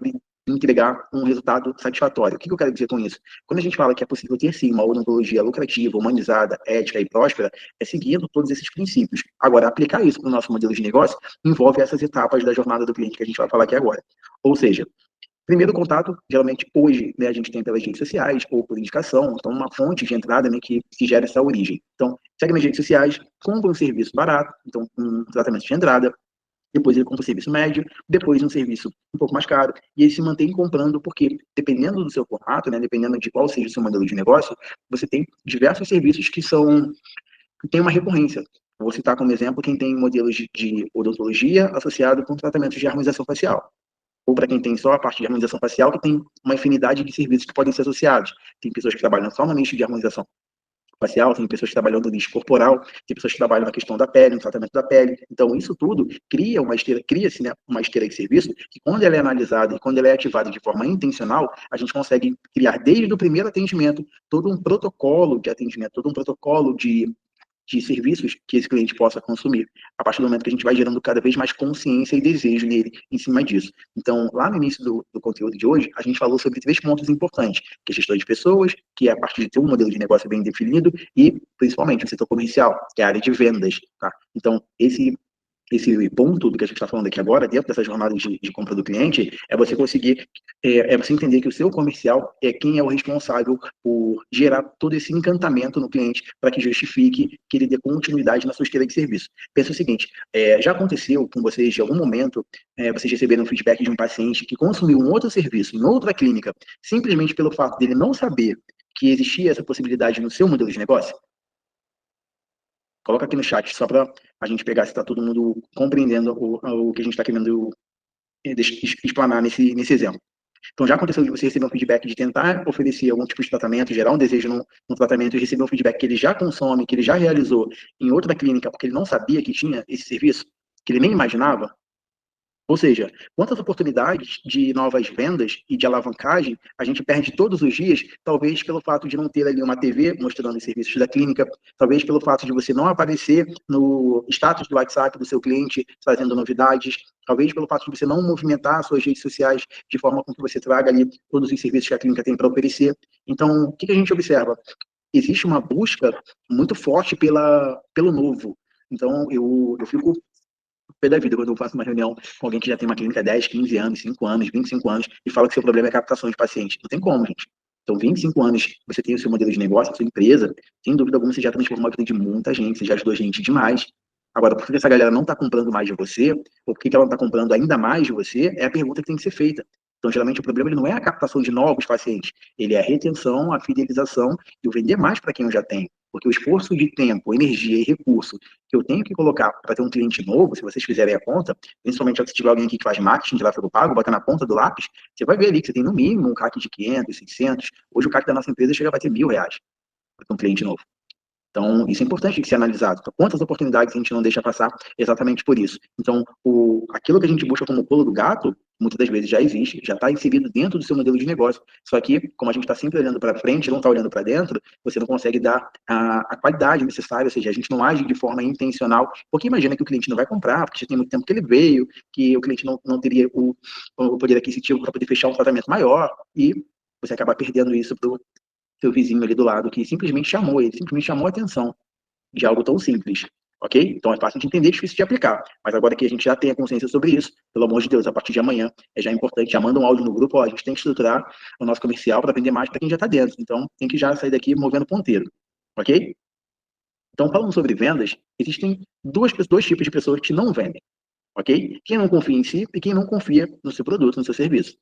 Speaker 1: entregar um resultado satisfatório. O que eu quero dizer com isso? Quando a gente fala que é possível ter, sim, uma odontologia lucrativa, humanizada, ética e próspera, é seguindo todos esses princípios. Agora, aplicar isso para o nosso modelo de negócio envolve essas etapas da jornada do cliente que a gente vai falar aqui agora. Ou seja, primeiro contato, geralmente hoje, né, a gente tem pelas redes sociais ou por indicação, então uma fonte de entrada, né, que gera essa origem. Então, segue nas redes sociais, compra um serviço barato, então um tratamento de entrada, depois ele compra um serviço médio, depois um serviço um pouco mais caro, e ele se mantém comprando, porque dependendo do seu formato, né, dependendo de qual seja o seu modelo de negócio, você tem diversos serviços que têm uma recorrência. Vou citar como exemplo quem tem modelos de odontologia associado com tratamentos de harmonização facial, ou para quem tem só a parte de harmonização facial, que tem uma infinidade de serviços que podem ser associados. Tem pessoas que trabalham só no nicho de harmonização facial, tem pessoas que trabalham no nicho corporal, tem pessoas que trabalham na questão da pele, no tratamento da pele. Então, isso tudo cria-se, né, uma esteira de serviço que, quando ela é analisada e quando ela é ativada de forma intencional, a gente consegue criar, desde o primeiro atendimento, todo um protocolo de atendimento, todo um protocolo de serviços que esse cliente possa consumir, a partir do momento que a gente vai gerando cada vez mais consciência e desejo nele em cima disso. Então, lá no início do conteúdo de hoje, a gente falou sobre 3 pontos importantes, que é a gestão de pessoas, que é a partir de ter um modelo de negócio bem definido, e, principalmente, o setor comercial, que é a área de vendas, tá? Então, esse ponto do que a gente está falando aqui agora, dentro dessa jornada de compra do cliente, é você conseguir, você entender que o seu comercial é quem é o responsável por gerar todo esse encantamento no cliente para que justifique que ele dê continuidade na sua esteira de serviço. Pensa o seguinte, já aconteceu com vocês, de algum momento, vocês receberam um feedback de um paciente que consumiu um outro serviço em outra clínica, simplesmente pelo fato dele não saber que existia essa possibilidade no seu modelo de negócio? Coloca aqui no chat, só para a gente pegar se está todo mundo compreendendo o que a gente está querendo explanar nesse exemplo. Então, já aconteceu de você receber um feedback de tentar oferecer algum tipo de tratamento, gerar um desejo no tratamento e receber um feedback que ele já consome, que ele já realizou em outra clínica, porque ele não sabia que tinha esse serviço, que ele nem imaginava? Ou seja, quantas oportunidades de novas vendas e de alavancagem a gente perde todos os dias, talvez pelo fato de não ter ali uma TV mostrando os serviços da clínica, talvez pelo fato de você não aparecer no status do WhatsApp do seu cliente trazendo novidades, talvez pelo fato de você não movimentar suas redes sociais de forma com que você traga ali todos os serviços que a clínica tem para oferecer. Então, o que a gente observa? Existe uma busca muito forte pelo novo. Então, eu fico pé da vida quando eu faço uma reunião com alguém que já tem uma clínica há 10, 15 anos, 5 anos, 25 anos, e fala que seu problema é captação de pacientes. Não tem como, gente. Então, 25 anos, você tem o seu modelo de negócio, a sua empresa, sem dúvida alguma, você já transformou a vida de muita gente, você já ajudou gente demais. Agora, por que essa galera não está comprando mais de você, ou por que ela não está comprando ainda mais de você, é a pergunta que tem que ser feita. Então, geralmente, o problema ele não é a captação de novos pacientes, ele é a retenção, a fidelização e o vender mais para quem eu já tenho. Porque o esforço de tempo, energia e recurso que eu tenho que colocar para ter um cliente novo, se vocês fizerem a conta, principalmente se tiver alguém aqui que faz marketing de tráfego pago, bota na ponta do lápis, você vai ver ali que você tem no mínimo um CAC de 500, 600. Hoje o CAC da nossa empresa chega a bater R$ 1.000 para ter um cliente novo. Então, isso é importante de ser analisado. Então, quantas oportunidades a gente não deixa passar exatamente por isso? Então, aquilo que a gente busca como pulo do gato, muitas das vezes já existe, já está inserido dentro do seu modelo de negócio. Só que, como a gente está sempre olhando para frente, não está olhando para dentro, você não consegue dar a qualidade necessária, ou seja, a gente não age de forma intencional, porque imagina que o cliente não vai comprar, porque já tem muito tempo que ele veio, que o cliente não teria o poder aquisitivo para poder fechar um tratamento maior, e você acaba perdendo isso para seu vizinho ali do lado, que simplesmente chamou a atenção de algo tão simples, ok? Então é fácil de entender, difícil de aplicar, mas agora que a gente já tem a consciência sobre isso, pelo amor de Deus, a partir de amanhã é já importante, já manda um áudio no grupo, ó, a gente tem que estruturar o nosso comercial para vender mais para quem já está dentro, então tem que já sair daqui movendo ponteiro, ok? Então, falando sobre vendas, existem dois tipos de pessoas que não vendem, ok? Quem não confia em si e quem não confia no seu produto, no seu serviço.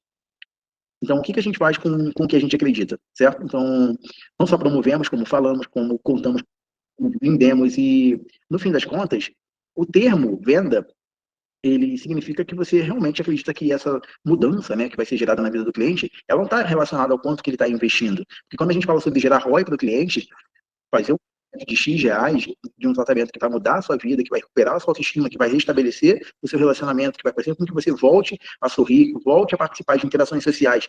Speaker 1: Então, o que a gente faz com o que a gente acredita, certo? Então, não só promovemos, como falamos, como contamos vendemos. E, no fim das contas, o termo venda, ele significa que você realmente acredita que essa mudança, né, que vai ser gerada na vida do cliente, ela não está relacionada ao quanto que ele está investindo. Porque quando a gente fala sobre gerar ROI para o cliente, fazer um de X reais de um tratamento que vai mudar a sua vida, que vai recuperar a sua autoestima, que vai restabelecer o seu relacionamento, que vai fazer com que você volte a sorrir, volte a participar de interações sociais,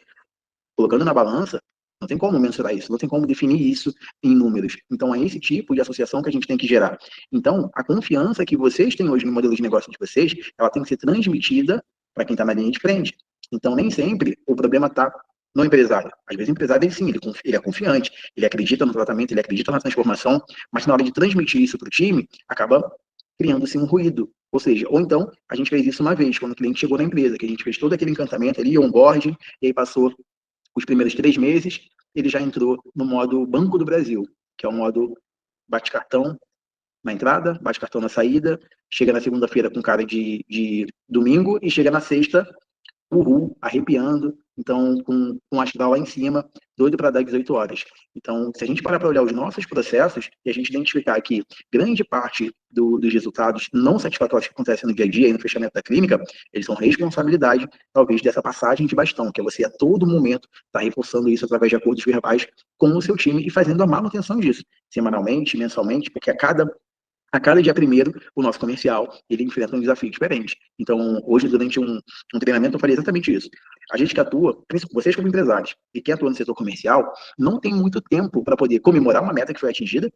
Speaker 1: colocando na balança, não tem como mensurar isso, não tem como definir isso em números. Então, é esse tipo de associação que a gente tem que gerar. Então, a confiança que vocês têm hoje no modelo de negócio de vocês, ela tem que ser transmitida para quem está na linha de frente. Então, nem sempre o problema está no empresário. Às vezes, o empresário, ele, sim, ele é confiante, ele acredita no tratamento, ele acredita na transformação, mas na hora de transmitir isso para o time, acaba criando-se um ruído. Ou seja, ou então, a gente fez isso uma vez, quando o cliente chegou na empresa, que a gente fez todo aquele encantamento ali, onboarding, e aí passou os primeiros 3 meses, ele já entrou no modo Banco do Brasil, que é o modo bate cartão na entrada, bate cartão na saída, chega na segunda-feira com cara de domingo e chega na sexta, uhul, arrepiando, então com astral lá em cima, doido para dar 18 horas. Então, se a gente parar para olhar os nossos processos e a gente identificar que grande parte dos resultados não satisfatórios que acontecem no dia a dia e no fechamento da clínica, eles são responsabilidade, talvez, dessa passagem de bastão, que é você a todo momento estar reforçando isso através de acordos verbais com o seu time e fazendo a manutenção disso, semanalmente, mensalmente, porque a cada dia primeiro, o nosso comercial, ele enfrenta um desafio diferente. Então, hoje, durante um treinamento, eu falei exatamente isso. A gente que atua, vocês como empresários, e quem atua no setor comercial, não tem muito tempo para poder comemorar uma meta que foi atingida.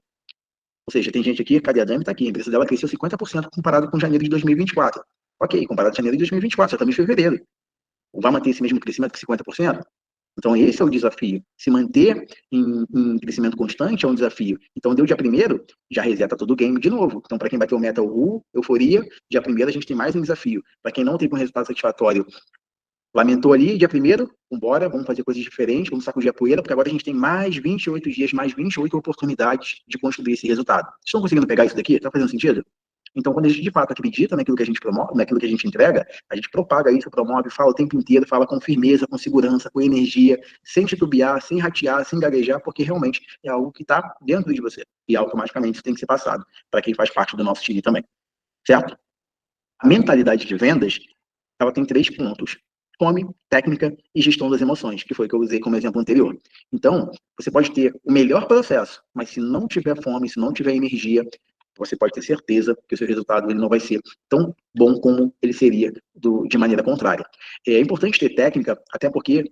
Speaker 1: Ou seja, tem gente aqui, cadê a Dami? Está aqui, a empresa dela cresceu 50% comparado com janeiro de 2024. Ok, comparado com janeiro de 2024, já estamos em fevereiro. Vai manter esse mesmo crescimento de 50%? Então, esse é o desafio. Se manter em crescimento constante é um desafio. Então, deu dia primeiro, já reseta todo o game de novo. Então, para quem bateu meta, euforia, dia primeiro a gente tem mais um desafio. Para quem não teve um resultado satisfatório, lamentou ali, dia primeiro, vambora, vamos fazer coisas diferentes, vamos sacudir a poeira, porque agora a gente tem mais 28 dias, mais 28 oportunidades de construir esse resultado. Vocês estão conseguindo pegar isso daqui? Está fazendo sentido? Então, quando a gente de fato acredita naquilo que a gente promove, naquilo que a gente entrega, a gente propaga isso, promove, fala o tempo inteiro, fala com firmeza, com segurança, com energia, sem titubear, sem ratear, sem gaguejar, porque realmente é algo que está dentro de você. E automaticamente isso tem que ser passado para quem faz parte do nosso time também. Certo? A mentalidade de vendas, ela tem 3 pontos: fome, técnica e gestão das emoções, que foi o que eu usei como exemplo anterior. Então, você pode ter o melhor processo, mas se não tiver fome, se não tiver energia, você pode ter certeza que o seu resultado ele não vai ser tão bom como ele seria de maneira contrária. É importante ter técnica, até porque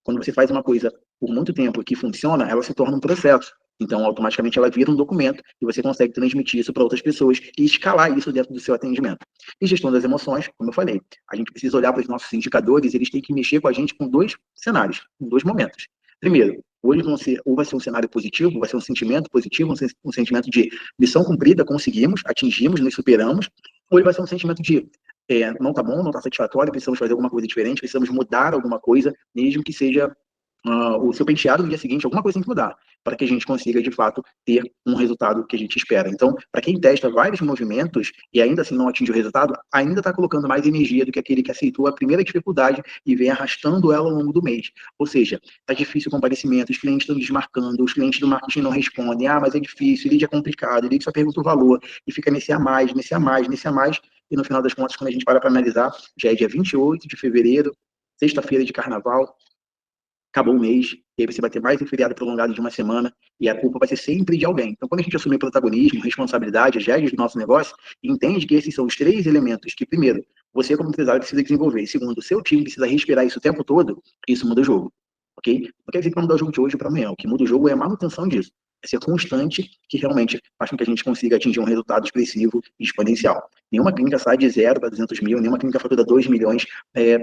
Speaker 1: quando você faz uma coisa por muito tempo que funciona, ela se torna um processo. Então, automaticamente, ela vira um documento e você consegue transmitir isso para outras pessoas e escalar isso dentro do seu atendimento. E gestão das emoções, como eu falei, a gente precisa olhar para os nossos indicadores, eles têm que mexer com a gente com 2 cenários, com 2 momentos. Primeiro, ou vai ser um cenário positivo, vai ser um sentimento positivo, um sentimento de missão cumprida, conseguimos, atingimos, nos superamos, ou ele vai ser um sentimento de não está bom, não está satisfatório, precisamos fazer alguma coisa diferente, precisamos mudar alguma coisa, mesmo que seja o seu penteado no dia seguinte, alguma coisa tem que mudar, para que a gente consiga, de fato, ter um resultado que a gente espera. Então, para quem testa vários movimentos e ainda assim não atinge o resultado, ainda está colocando mais energia do que aquele que aceitou a primeira dificuldade e vem arrastando ela ao longo do mês. Ou seja, está difícil o comparecimento, os clientes estão desmarcando, os clientes do marketing não respondem, mas é difícil, lead é complicado, lead só pergunta o valor, e fica nesse a mais, nesse a mais, nesse a mais, e no final das contas, quando a gente para analisar, já é dia 28 de fevereiro, sexta-feira de carnaval, acabou o mês, e aí você vai ter mais um feriado prolongado de uma semana, e a culpa vai ser sempre de alguém. Então, quando a gente assumir protagonismo, responsabilidade, as rédeas do nosso negócio, entende que esses são os 3 elementos que, primeiro, você como empresário precisa desenvolver, e segundo, o seu time precisa respirar isso o tempo todo, isso muda o jogo, ok? Não quer dizer que vai mudar o jogo de hoje para amanhã, o que muda o jogo é a manutenção disso, é ser constante, que realmente faz com que a gente consiga atingir um resultado expressivo e exponencial. Nenhuma clínica sai de 0 para 200 mil, nenhuma clínica fatura 2 milhões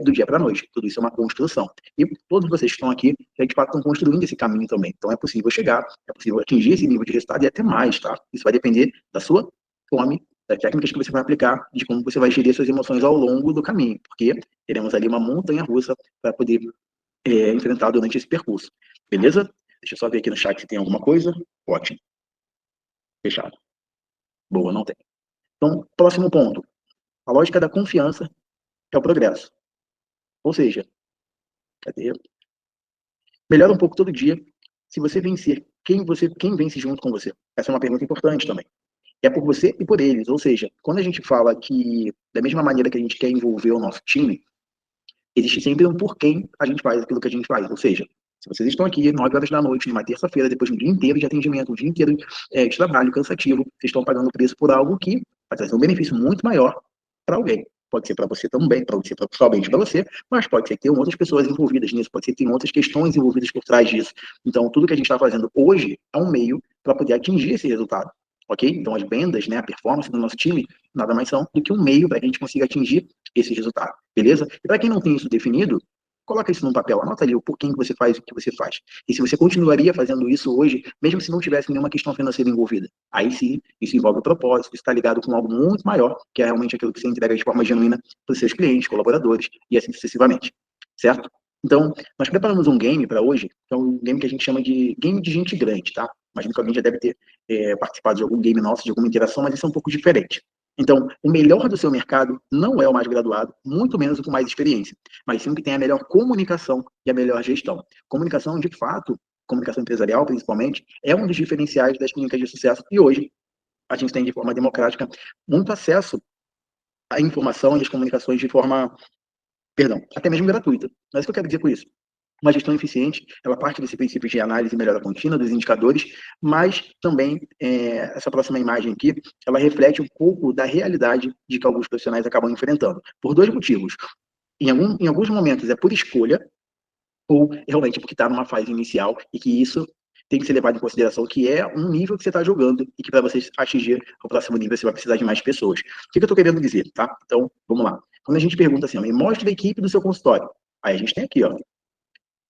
Speaker 1: do dia para a noite. Tudo isso é uma construção. E todos vocês que estão aqui, já de fato estão construindo esse caminho também. Então é possível chegar, é possível atingir esse nível de resultado e até mais, tá? Isso vai depender da sua fome, das técnicas que você vai aplicar, de como você vai gerir suas emoções ao longo do caminho, porque teremos ali uma montanha russa para poder enfrentar durante esse percurso. Beleza? Deixa eu só ver aqui no chat se tem alguma coisa. Ótimo. Fechado. Boa, não tem. Então, próximo ponto. A lógica da confiança é o progresso. Ou seja, cadê? Melhora um pouco todo dia. Se você vencer quem vence junto com você? Essa é uma pergunta importante também. É por você e por eles. Ou seja, quando a gente fala que, da mesma maneira que a gente quer envolver o nosso time, existe sempre um por quem a gente faz aquilo que a gente faz. Ou seja, se vocês estão aqui 9 horas da noite, numa terça-feira, depois de um dia inteiro de atendimento, um dia inteiro de trabalho cansativo, vocês estão pagando o preço por algo que vai trazer um benefício muito maior para alguém. Pode ser para você também, pode ser somente para você, mas pode ser que tenham outras pessoas envolvidas nisso, pode ser que tenham outras questões envolvidas por trás disso. Então, tudo que a gente está fazendo hoje é um meio para poder atingir esse resultado. Ok? Então, as vendas, né, a performance do nosso time, nada mais são do que um meio para que a gente consiga atingir esse resultado. Beleza? E para quem não tem isso definido, coloca isso num papel, anota ali o porquê que você faz o que você faz. E se você continuaria fazendo isso hoje, mesmo se não tivesse nenhuma questão financeira envolvida. Aí sim, isso envolve o propósito, isso está ligado com algo muito maior, que é realmente aquilo que você entrega de forma genuína para os seus clientes, colaboradores, e assim sucessivamente. Certo? Então, nós preparamos um game para hoje, que é um game que a gente chama de game de gente grande, tá? Imagino que alguém já deve ter participado de algum game nosso, de alguma interação, mas isso é um pouco diferente. Então, o melhor do seu mercado não é o mais graduado, muito menos o com mais experiência, mas sim o que tem a melhor comunicação e a melhor gestão. Comunicação, de fato, comunicação empresarial, principalmente, é um dos diferenciais das clínicas de sucesso. E hoje, a gente tem, de forma democrática, muito acesso à informação e às comunicações de forma, perdão, até mesmo gratuita. Mas o que eu quero dizer com isso? Uma gestão eficiente, ela parte desse princípio de análise e melhora contínua dos indicadores, mas também essa próxima imagem aqui, ela reflete um pouco da realidade de que alguns profissionais acabam enfrentando, por dois motivos. Em alguns momentos é por escolha, ou realmente porque está numa fase inicial, e que isso tem que ser levado em consideração, que é um nível que você está jogando, e que para você atingir o próximo nível, você vai precisar de mais pessoas. O que eu estou querendo dizer, tá? Então, vamos lá. Quando a gente pergunta assim, me mostre a equipe do seu consultório. Aí a gente tem aqui, ó,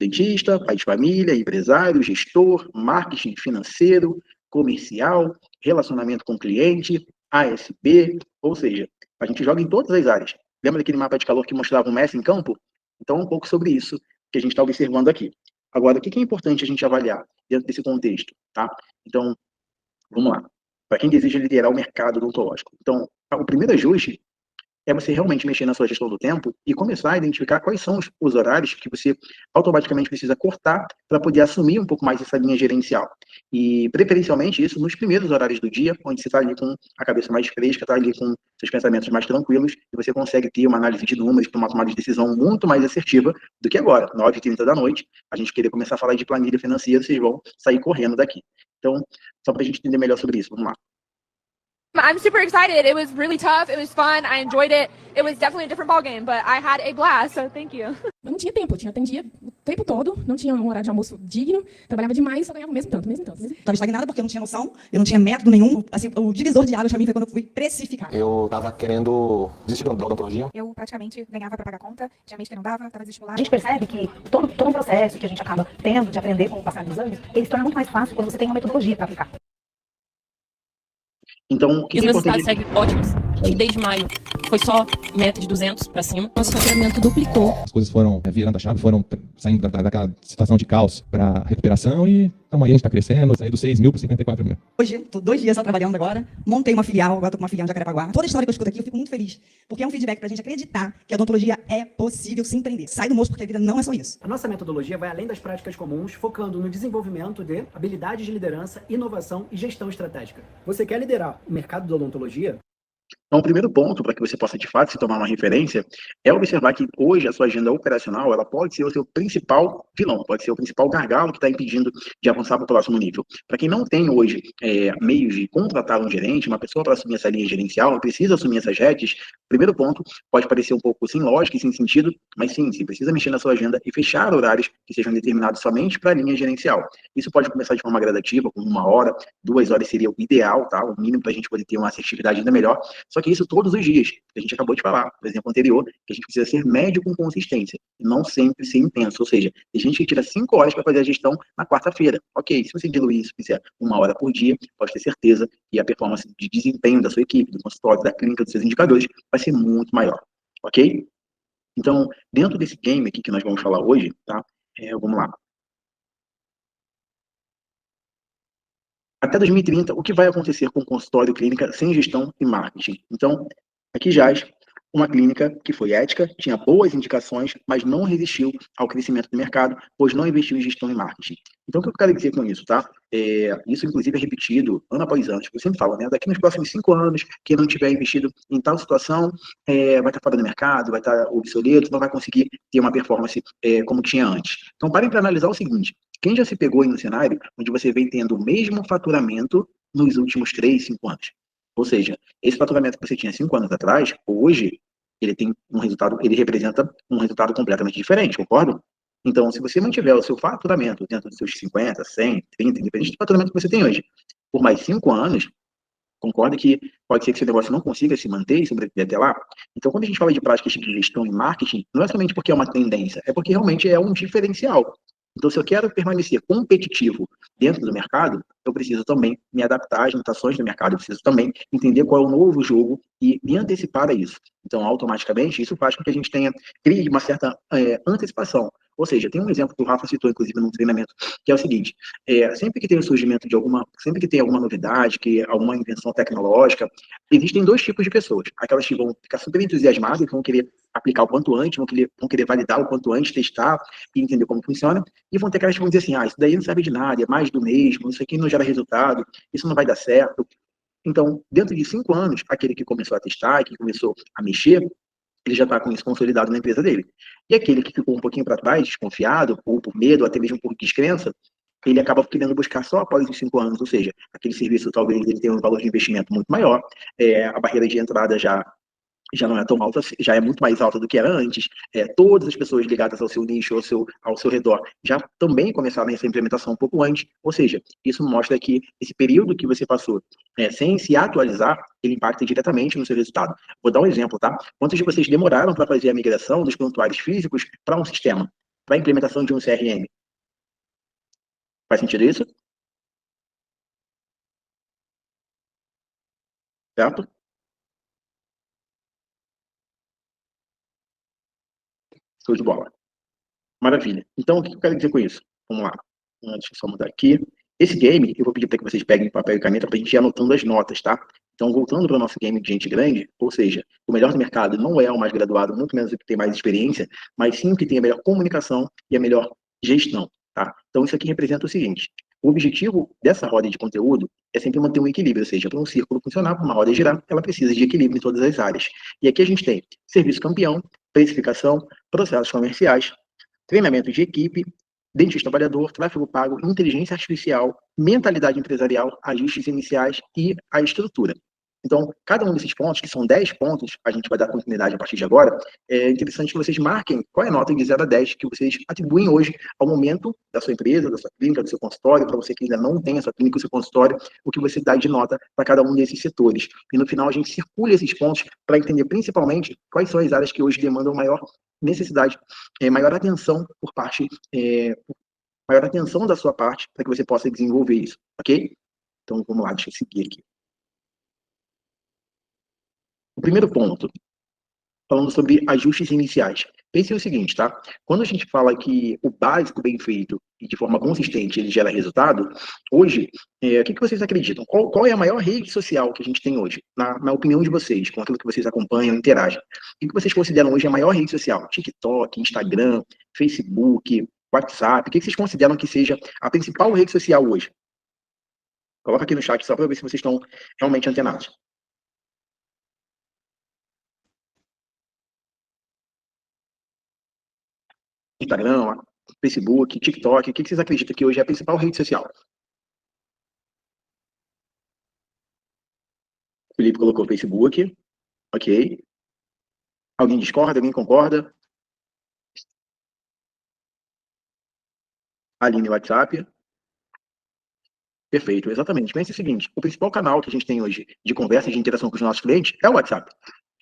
Speaker 1: dentista, pai de família, empresário, gestor, marketing financeiro, comercial, relacionamento com cliente, ASB, ou seja, a gente joga em todas as áreas. Lembra daquele mapa de calor que mostrava o Messi em campo? Então, um pouco sobre isso que a gente está observando aqui. Agora, o que é importante a gente avaliar dentro desse contexto, tá? Então, vamos lá. Para quem deseja liderar o mercado odontológico. Então, o primeiro ajuste é você realmente mexer na sua gestão do tempo e começar a identificar quais são os horários que você automaticamente precisa cortar para poder assumir um pouco mais essa linha gerencial. E, preferencialmente, isso nos primeiros horários do dia, onde você está ali com a cabeça mais fresca, está ali com seus pensamentos mais tranquilos, e você consegue ter uma análise de números para uma tomada de decisão muito mais assertiva do que agora, 9h30 da noite, a gente querer começar a falar de planilha financeira, vocês vão sair correndo daqui. Então, só para a gente entender melhor sobre isso, vamos lá.
Speaker 2: I'm super excited. It was really tough. It was fun. I enjoyed it. It was definitely a different ball game, but I had a blast, so thank you.
Speaker 3: Eu não tinha tempo, eu atendia o tempo todo, não tinha um horário de almoço digno, trabalhava demais, só ganhava o mesmo tanto.
Speaker 4: Estava estagnada porque eu não tinha noção, eu não tinha método nenhum. Assim, o divisor de águas para mim foi quando eu fui precificar.
Speaker 5: Eu estava querendo desistir da odontologia.
Speaker 6: Eu praticamente ganhava para pagar conta, tinha mês que não dava, estava desestimulada.
Speaker 7: A gente percebe que todo um processo que a gente acaba tendo de aprender com o passar dos anos, ele se torna muito mais fácil quando você tem uma metodologia para aplicar.
Speaker 1: Então, o que
Speaker 8: os
Speaker 1: é
Speaker 8: resultados
Speaker 1: importante?
Speaker 8: seguem ótimos. E desde maio foi só meta de 200 para cima.
Speaker 3: Nosso faturamento duplicou.
Speaker 5: As coisas foram virando a chave, foram saindo daquela situação de caos para recuperação e amanhã a gente está crescendo, saindo dos 6 mil para 54 mil.
Speaker 4: Hoje, estou 2 dias só trabalhando agora, montei uma filial, agora estou com uma filial em Jacarepaguá. Toda a história que eu escuto aqui, eu fico muito feliz, porque é um feedback para a gente acreditar que a odontologia é possível se empreender. Sai do moço, porque a vida não é só isso.
Speaker 9: A nossa metodologia vai além das práticas comuns, focando no desenvolvimento de habilidades de liderança, inovação e gestão estratégica. Você quer liderar o mercado da odontologia?
Speaker 1: Então, o primeiro ponto para que você possa, de fato, se tomar uma referência é observar que hoje a sua agenda operacional ela pode ser o seu principal vilão, pode ser o principal gargalo que está impedindo de avançar para o próximo nível. Para quem não tem hoje meios de contratar um gerente, uma pessoa para assumir essa linha gerencial, precisa assumir essas redes, o primeiro ponto pode parecer um pouco sem lógica e sem sentido, mas sim, você precisa mexer na sua agenda e fechar horários que sejam determinados somente para a linha gerencial. Isso pode começar de forma gradativa, com 1 hora, 2 horas seria o ideal, tá? O mínimo para a gente poder ter uma assertividade ainda melhor. Só que isso todos os dias, que a gente acabou de falar, por exemplo, anterior, que a gente precisa ser médio com consistência, e não sempre ser intenso. Ou seja, tem gente que tira 5 horas para fazer a gestão na quarta-feira. Ok, se você diluir isso, fizer 1 hora por dia, pode ter certeza que a performance de desempenho da sua equipe, do consultório, da clínica, dos seus indicadores, vai ser muito maior. Ok? Então, dentro desse game aqui que nós vamos falar hoje, tá? Vamos lá. Até 2030, o que vai acontecer com o consultório clínica sem gestão e marketing? Então, aqui jaz uma clínica que foi ética, tinha boas indicações, mas não resistiu ao crescimento do mercado, pois não investiu em gestão e marketing. Então, o que eu quero dizer com isso, tá? Isso, inclusive, é repetido ano após ano. Eu sempre falo, né? Daqui nos próximos 5 anos, quem não tiver investido em tal situação vai estar fora do mercado, vai estar obsoleto, não vai conseguir ter uma performance como tinha antes. Então, parem para analisar o seguinte. Quem já se pegou em um cenário onde você vem tendo o mesmo faturamento nos últimos 3, 5 anos? Ou seja, esse faturamento que você tinha 5 anos atrás, hoje, ele tem um resultado, ele representa um resultado completamente diferente, concordo? Então, se você mantiver o seu faturamento dentro dos seus 50, 100, 30, independente do faturamento que você tem hoje, por mais 5 anos, concorda que pode ser que seu negócio não consiga se manter e sobreviver até lá? Então, quando a gente fala de práticas de gestão e marketing, não é somente porque é uma tendência, é porque realmente é um diferencial. Então, se eu quero permanecer competitivo dentro do mercado, eu preciso também me adaptar às limitações do mercado, eu preciso também entender qual é o novo jogo e me antecipar a isso. Então, automaticamente, isso faz com que a gente crie uma certa antecipação. Ou seja, tem um exemplo que o Rafa citou, inclusive, num treinamento, que é o seguinte, sempre que tem o surgimento de sempre que tem alguma novidade, alguma invenção tecnológica, existem 2 tipos de pessoas. Aquelas que vão ficar super entusiasmadas, que vão querer aplicar o quanto antes, vão querer validar o quanto antes, testar e entender como funciona, e vão ter aquelas que vão dizer assim, isso daí não serve de nada, é mais do mesmo, isso aqui não gera resultado, isso não vai dar certo. Então, dentro de 5 anos, aquele que começou a testar, que começou a mexer, ele já está com isso consolidado na empresa dele. E aquele que ficou um pouquinho para trás, desconfiado, ou por medo, ou até mesmo por descrença, ele acaba querendo buscar só após os 5 anos, ou seja, aquele serviço talvez ele tenha um valor de investimento muito maior, a barreira de entrada já não é tão alta, já é muito mais alta do que era antes, todas as pessoas ligadas ao seu nicho, ao seu redor, já também começaram essa implementação um pouco antes, ou seja, isso mostra que esse período que você passou sem se atualizar, ele impacta diretamente no seu resultado. Vou dar um exemplo, tá? Quantos de vocês demoraram para fazer a migração dos prontuários físicos para um sistema, para a implementação de um CRM? Faz sentido isso? Certo? Show de bola. Maravilha. Então, o que eu quero dizer com isso? Vamos lá. Deixa eu só mudar aqui. Esse game, eu vou pedir para que vocês peguem papel e caneta para a gente ir anotando as notas, tá? Então, voltando para o nosso game de gente grande, ou seja, o melhor do mercado não é o mais graduado, muito menos o que tem mais experiência, mas sim o que tem a melhor comunicação e a melhor gestão, tá? Então, isso aqui representa o seguinte. O objetivo dessa roda de conteúdo é sempre manter um equilíbrio, ou seja, para um círculo funcionar, para uma roda girar, ela precisa de equilíbrio em todas as áreas. E aqui a gente tem serviço campeão, precificação, processos comerciais, treinamento de equipe, dentista avaliador, tráfego pago, inteligência artificial, mentalidade empresarial, ajustes iniciais e a estrutura. Então, cada um desses pontos, que são 10 pontos, a gente vai dar continuidade a partir de agora, é interessante que vocês marquem qual é a nota de 0 a 10 que vocês atribuem hoje ao momento da sua empresa, da sua clínica, do seu consultório, para você que ainda não tem a sua clínica, o seu consultório, o que você dá de nota para cada um desses setores. E no final a gente circula esses pontos para entender principalmente quais são as áreas que hoje demandam maior necessidade, maior atenção por parte, maior atenção da sua parte para que você possa desenvolver isso, ok? Então vamos lá, deixa eu seguir aqui. O primeiro ponto, falando sobre ajustes iniciais. Pense o seguinte, tá? Quando a gente fala que o básico bem feito e de forma consistente ele gera resultado, hoje, o que vocês acreditam? Qual é a maior rede social que a gente tem hoje? Na opinião de vocês, com aquilo que vocês acompanham, interagem. O que vocês consideram hoje a maior rede social? TikTok, Instagram, Facebook, WhatsApp? O que vocês consideram que seja a principal rede social hoje? Coloca aqui no chat só para ver se vocês estão realmente antenados. Instagram, Facebook, TikTok, o que vocês acreditam que hoje é a principal rede social? O Felipe colocou Facebook, ok. Alguém discorda, alguém concorda? Aline, WhatsApp. Perfeito, exatamente. Pense o seguinte, o principal canal que a gente tem hoje de conversa e de interação com os nossos clientes é o WhatsApp.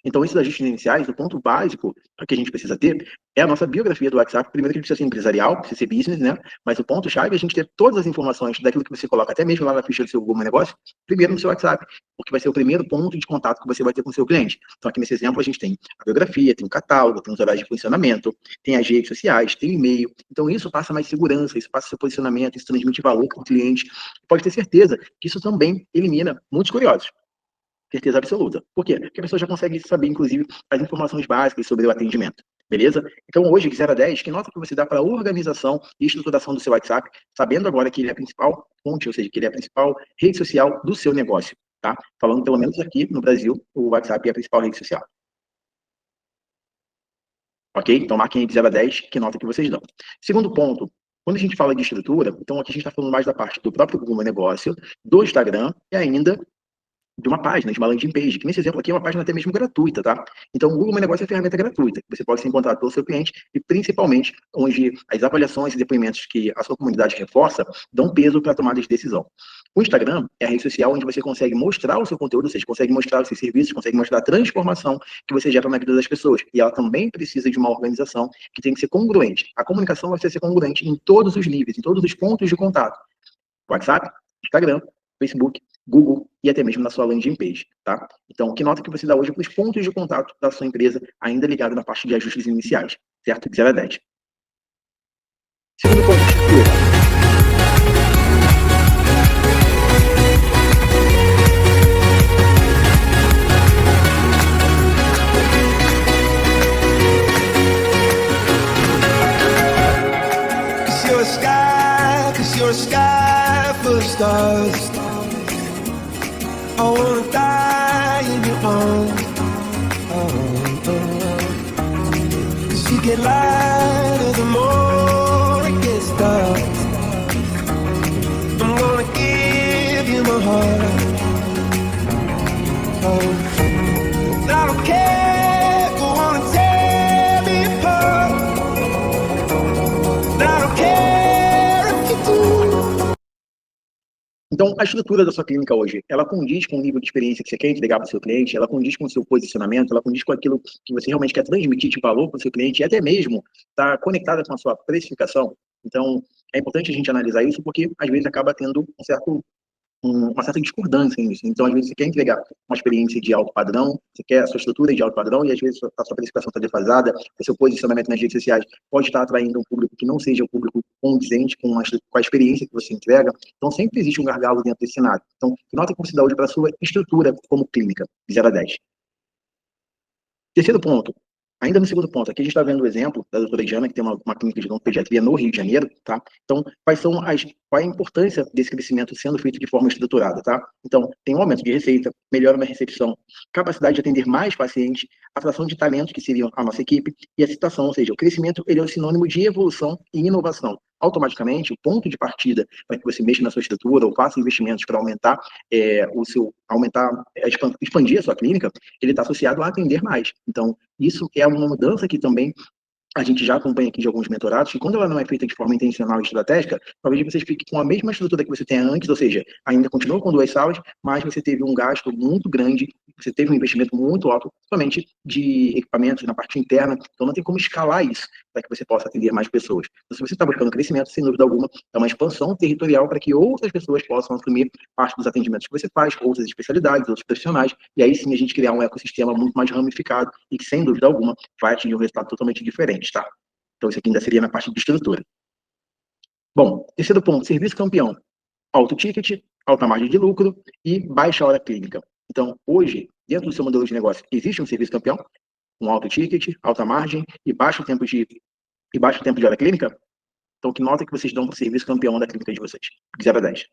Speaker 1: Então, esses ajustes iniciais, o ponto básico que a gente precisa ter é a nossa biografia do WhatsApp. Primeiro que ele precisa ser empresarial, precisa ser business, né? Mas o ponto-chave é a gente ter todas as informações daquilo que você coloca, até mesmo lá na ficha do seu Google Negócio, primeiro no seu WhatsApp, porque vai ser o primeiro ponto de contato que você vai ter com o seu cliente. Então, aqui nesse exemplo, a gente tem a biografia, tem o catálogo, tem os horários de funcionamento, tem as redes sociais, tem e-mail. Então, isso passa mais segurança, isso passa seu posicionamento, isso transmite valor para o cliente. Pode ter certeza que isso também elimina muitos curiosos. Certeza absoluta. Por quê? Porque a pessoa já consegue saber, inclusive, as informações básicas sobre o atendimento. Beleza? Então, hoje, de 0 a 10, que nota que você dá para a organização e estruturação do seu WhatsApp, sabendo agora que ele é a principal fonte, ou seja, que ele é a principal rede social do seu negócio, tá? Falando, pelo menos aqui no Brasil, o WhatsApp é a principal rede social. Ok? Então, marquem aí de 0 a 10, que nota que vocês dão. Segundo ponto, quando a gente fala de estrutura, então aqui a gente está falando mais da parte do próprio Google Meu Negócio, do Instagram e ainda de uma página, de uma landing page, que nesse exemplo aqui é uma página até mesmo gratuita, tá? Então, o Google Meu Negócio é uma ferramenta gratuita, que você pode ser encontrado pelo seu cliente e, principalmente, onde as avaliações e depoimentos que a sua comunidade reforça dão peso para a tomada de decisão. O Instagram é a rede social onde você consegue mostrar o seu conteúdo, ou seja, consegue mostrar os seus serviços, consegue mostrar a transformação que você gera na vida das pessoas. E ela também precisa de uma organização que tem que ser congruente. A comunicação vai ser congruente em todos os níveis, em todos os pontos de contato. WhatsApp, Instagram, Facebook, Google e até mesmo na sua landing page, tá? Então, que nota que você dá hoje para os pontos de contato da sua empresa, ainda ligado na parte de ajustes iniciais, certo? De 0 a 10. Segundo ponto, estrutura.
Speaker 10: You're a sky full of stars. I wanna die in your arms. Cause you get lighter the more it gets dark. I'm gonna give you my heart. I don't care, go on and tear me apart. I don't care.
Speaker 1: Então, a estrutura da sua clínica hoje, ela condiz com o nível de experiência que você quer entregar para o seu cliente, ela condiz com o seu posicionamento, ela condiz com aquilo que você realmente quer transmitir de valor para o seu cliente e até mesmo está conectada com a sua precificação. Então, é importante a gente analisar isso porque, às vezes, acaba tendo uma certa discordância nisso. Então, às vezes, você quer entregar uma experiência de alto padrão, você quer a sua estrutura de alto padrão e, às vezes, a sua precificação está defasada, o seu posicionamento nas redes sociais pode estar atraindo um público que não seja o público condizente com a experiência que você entrega. Então, sempre existe um gargalo dentro desse cenário. Então, que nota que você dá hoje para a sua estrutura como clínica, de 0 a 10. Terceiro ponto. Ainda no segundo ponto, aqui a gente está vendo o exemplo da doutora Diana, que tem uma clínica de odontopediatria no Rio de Janeiro, tá? Então, qual é a importância desse crescimento sendo feito de forma estruturada, tá? Então, tem um aumento de receita, melhora na recepção, capacidade de atender mais pacientes, atração de talentos, que seriam a nossa equipe, e a excitação, ou seja, o crescimento ele é um sinônimo de evolução e inovação. Automaticamente, o ponto de partida para que você mexa na sua estrutura ou faça investimentos para aumentar expandir a sua clínica, ele está associado a atender mais. Então, isso é uma mudança que também a gente já acompanha aqui de alguns mentorados, e quando ela não é feita de forma intencional e estratégica, talvez você fique com a mesma estrutura que você tem antes, ou seja, ainda continua com 2 salas, mas você teve um gasto muito grande, você teve um investimento muito alto, somente de equipamentos na parte interna, então não tem como escalar isso para que você possa atender mais pessoas. Então, se você está buscando crescimento, sem dúvida alguma, é uma expansão territorial para que outras pessoas possam assumir parte dos atendimentos que você faz, outras especialidades, outros profissionais, e aí sim a gente criar um ecossistema muito mais ramificado e que, sem dúvida alguma, vai atingir um resultado totalmente diferente, tá? Então, isso aqui ainda seria na parte de estrutura. Bom, terceiro ponto, serviço campeão. Alto ticket, alta margem de lucro e baixa hora clínica. Então, hoje, dentro do seu modelo de negócio, existe um serviço campeão, um alto ticket, alta margem e baixo tempo de hora clínica? Então, que nota que vocês dão para o serviço campeão da clínica de vocês? De 0 a 10.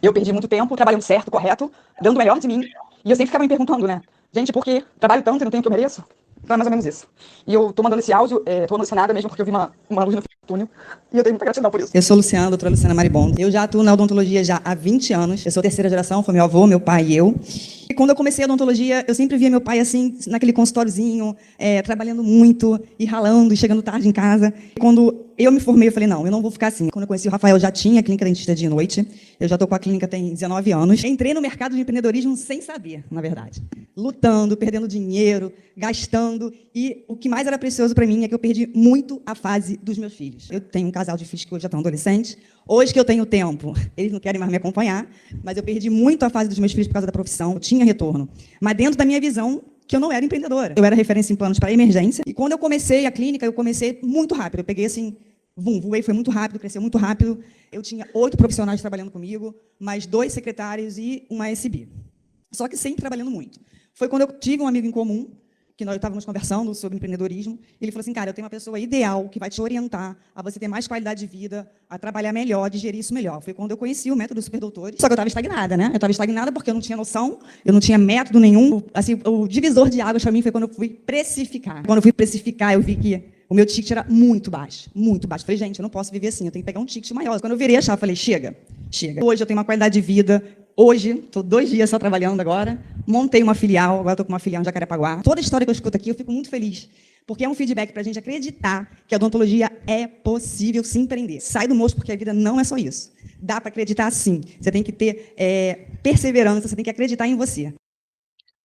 Speaker 4: Eu perdi muito tempo trabalhando certo, correto, dando o melhor de mim. E eu sempre ficava me perguntando, né? Gente, por que trabalho tanto e não tenho o que eu mereço? Então é mais ou menos isso. E eu tô mandando esse áudio, tô emocionada mesmo porque eu vi uma luz no túnel. E eu tenho muita gratidão por isso. Eu sou Luciana, doutora Luciana Maribondo. Eu já atuo na odontologia já há 20 anos. Eu sou terceira geração, foi meu avô, meu pai e eu. E quando eu comecei a odontologia, eu sempre via meu pai assim, naquele consultóriozinho, trabalhando muito e ralando e chegando tarde em casa. E quando eu me formei, eu falei, não, eu não vou ficar assim. Quando eu conheci o Rafael, eu já tinha a clínica dentista de noite. Eu já tô com a clínica tem 19 anos. Entrei no mercado de empreendedorismo sem saber, na verdade. Lutando, perdendo dinheiro, gastando. E o que mais era precioso para mim é que eu perdi muito a fase dos meus filhos. Eu tenho um casal de filhos que hoje já estão adolescentes. Hoje que eu tenho tempo, eles não querem mais me acompanhar, mas eu perdi muito a fase dos meus filhos por causa da profissão. Eu tinha retorno. Mas dentro da minha visão, que eu não era empreendedora. Eu era referência em planos para emergência. E quando eu comecei a clínica, eu comecei muito rápido. Eu peguei, assim, voei, foi muito rápido, cresceu muito rápido. Eu tinha 8 profissionais trabalhando comigo, mais 2 secretários e uma SB. Só que sempre trabalhando muito. Foi quando eu tive um amigo em comum, que nós estávamos conversando sobre empreendedorismo, ele falou assim, cara, eu tenho uma pessoa ideal que vai te orientar a você ter mais qualidade de vida, a trabalhar melhor, a digerir isso melhor. Foi quando eu conheci o método Superdoutores. Só que eu estava estagnada, né? Eu estava estagnada porque eu não tinha noção, eu não tinha método nenhum. Assim, o divisor de águas para mim foi quando eu fui precificar. Quando eu fui precificar, eu vi que o meu ticket era muito baixo, muito baixo. Falei, gente, eu não posso viver assim, eu tenho que pegar um ticket maior. Quando eu virei a chave, falei, chega. Hoje eu tenho uma qualidade de vida. Hoje, estou 2 dias só trabalhando agora, montei uma filial, agora estou com uma filial em Jacarepaguá. Toda a história que eu escuto aqui, eu fico muito feliz, porque é um feedback para a gente acreditar que a odontologia é possível se empreender. Sai do moço, porque a vida não é só isso. Dá para acreditar sim. Você tem que ter perseverança, você tem que acreditar em você.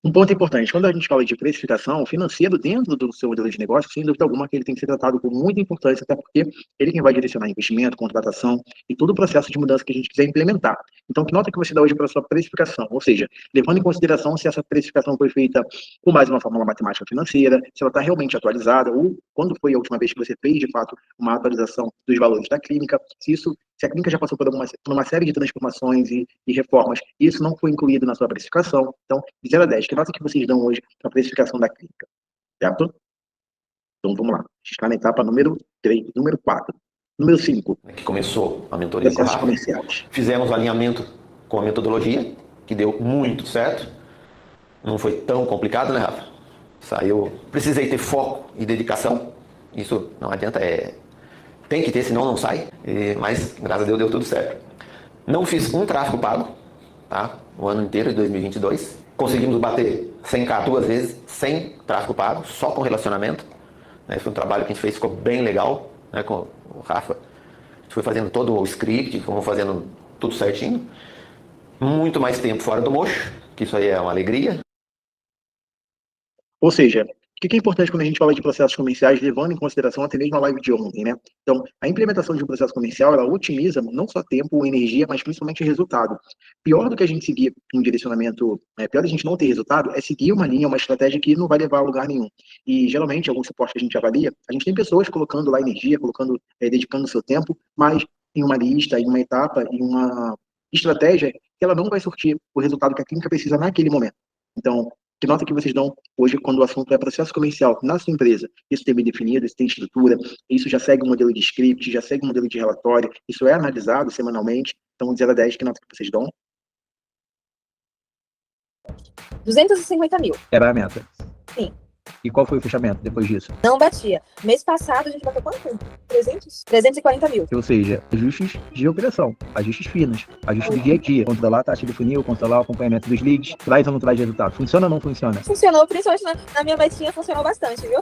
Speaker 1: Um ponto importante, quando a gente fala de precificação, o financeiro dentro do seu modelo de negócio, sem dúvida alguma, que ele tem que ser tratado com muita importância, até porque ele quem vai direcionar investimento, contratação e todo o processo de mudança que a gente quiser implementar. Então, que nota que você dá hoje para a sua precificação? Ou seja, levando em consideração se essa precificação foi feita com mais uma fórmula matemática financeira, se ela está realmente atualizada, ou quando foi a última vez que você fez, de fato, uma atualização dos valores da clínica, se a clínica já passou por uma série de transformações e reformas, e isso não foi incluído na sua precificação. Então, de 0 a 10, que nota que vocês dão hoje para a precificação da clínica? Certo? Então, vamos lá. A gente está na etapa número 3, número 4. Número 5.
Speaker 11: Que começou a mentoria com
Speaker 1: processos
Speaker 11: a Rafa.
Speaker 1: comerciais.
Speaker 11: Fizemos o alinhamento com a metodologia, que deu muito certo. Não foi tão complicado, né, Rafa? Saiu. Precisei ter foco e dedicação. Isso não adianta, tem que ter, senão não sai. Mas, graças a Deus, deu tudo certo. Não fiz um tráfego pago, tá? O ano inteiro de 2022. Conseguimos bater 100K 2 vezes, sem tráfego pago, só com relacionamento. Esse foi um trabalho que a gente fez, ficou bem legal, né, com o Rafa. A gente foi fazendo todo o script, fomos fazendo tudo certinho. Muito mais tempo fora do mocho, que isso aí é uma alegria.
Speaker 1: Ou seja, o que é importante quando a gente fala de processos comerciais, levando em consideração até mesmo a live de ontem, né? Então, a implementação de um processo comercial, ela otimiza não só tempo ou energia, mas principalmente resultado. Pior do que a gente seguir um direcionamento, pior da gente não ter resultado, é seguir uma linha, uma estratégia que não vai levar a lugar nenhum. E, geralmente, algum suporte que a gente avalia, a gente tem pessoas colocando lá energia, dedicando o seu tempo, mas em uma lista, em uma etapa, em uma estratégia, que ela não vai surtir o resultado que a clínica precisa naquele momento. Então, que nota que vocês dão hoje quando o assunto é processo comercial na sua empresa? Isso tem bem definido, isso tem estrutura, isso já segue um modelo de script, já segue um modelo de relatório, isso é analisado semanalmente. Então, de 0 a 10, que nota que vocês dão?
Speaker 12: 250 mil.
Speaker 13: Era a meta?
Speaker 12: Sim.
Speaker 13: E qual foi o fechamento depois disso?
Speaker 12: Não batia. Mês passado a gente bateu quanto? 300? 340 mil.
Speaker 13: Ou seja, ajustes de operação, ajustes finos, ajustes do dia a dia, controlar a taxa de funil, controlar o acompanhamento dos leads, traz ou não traz resultado? Funciona ou não funciona?
Speaker 12: Funcionou, principalmente na minha metinha, funcionou bastante, viu?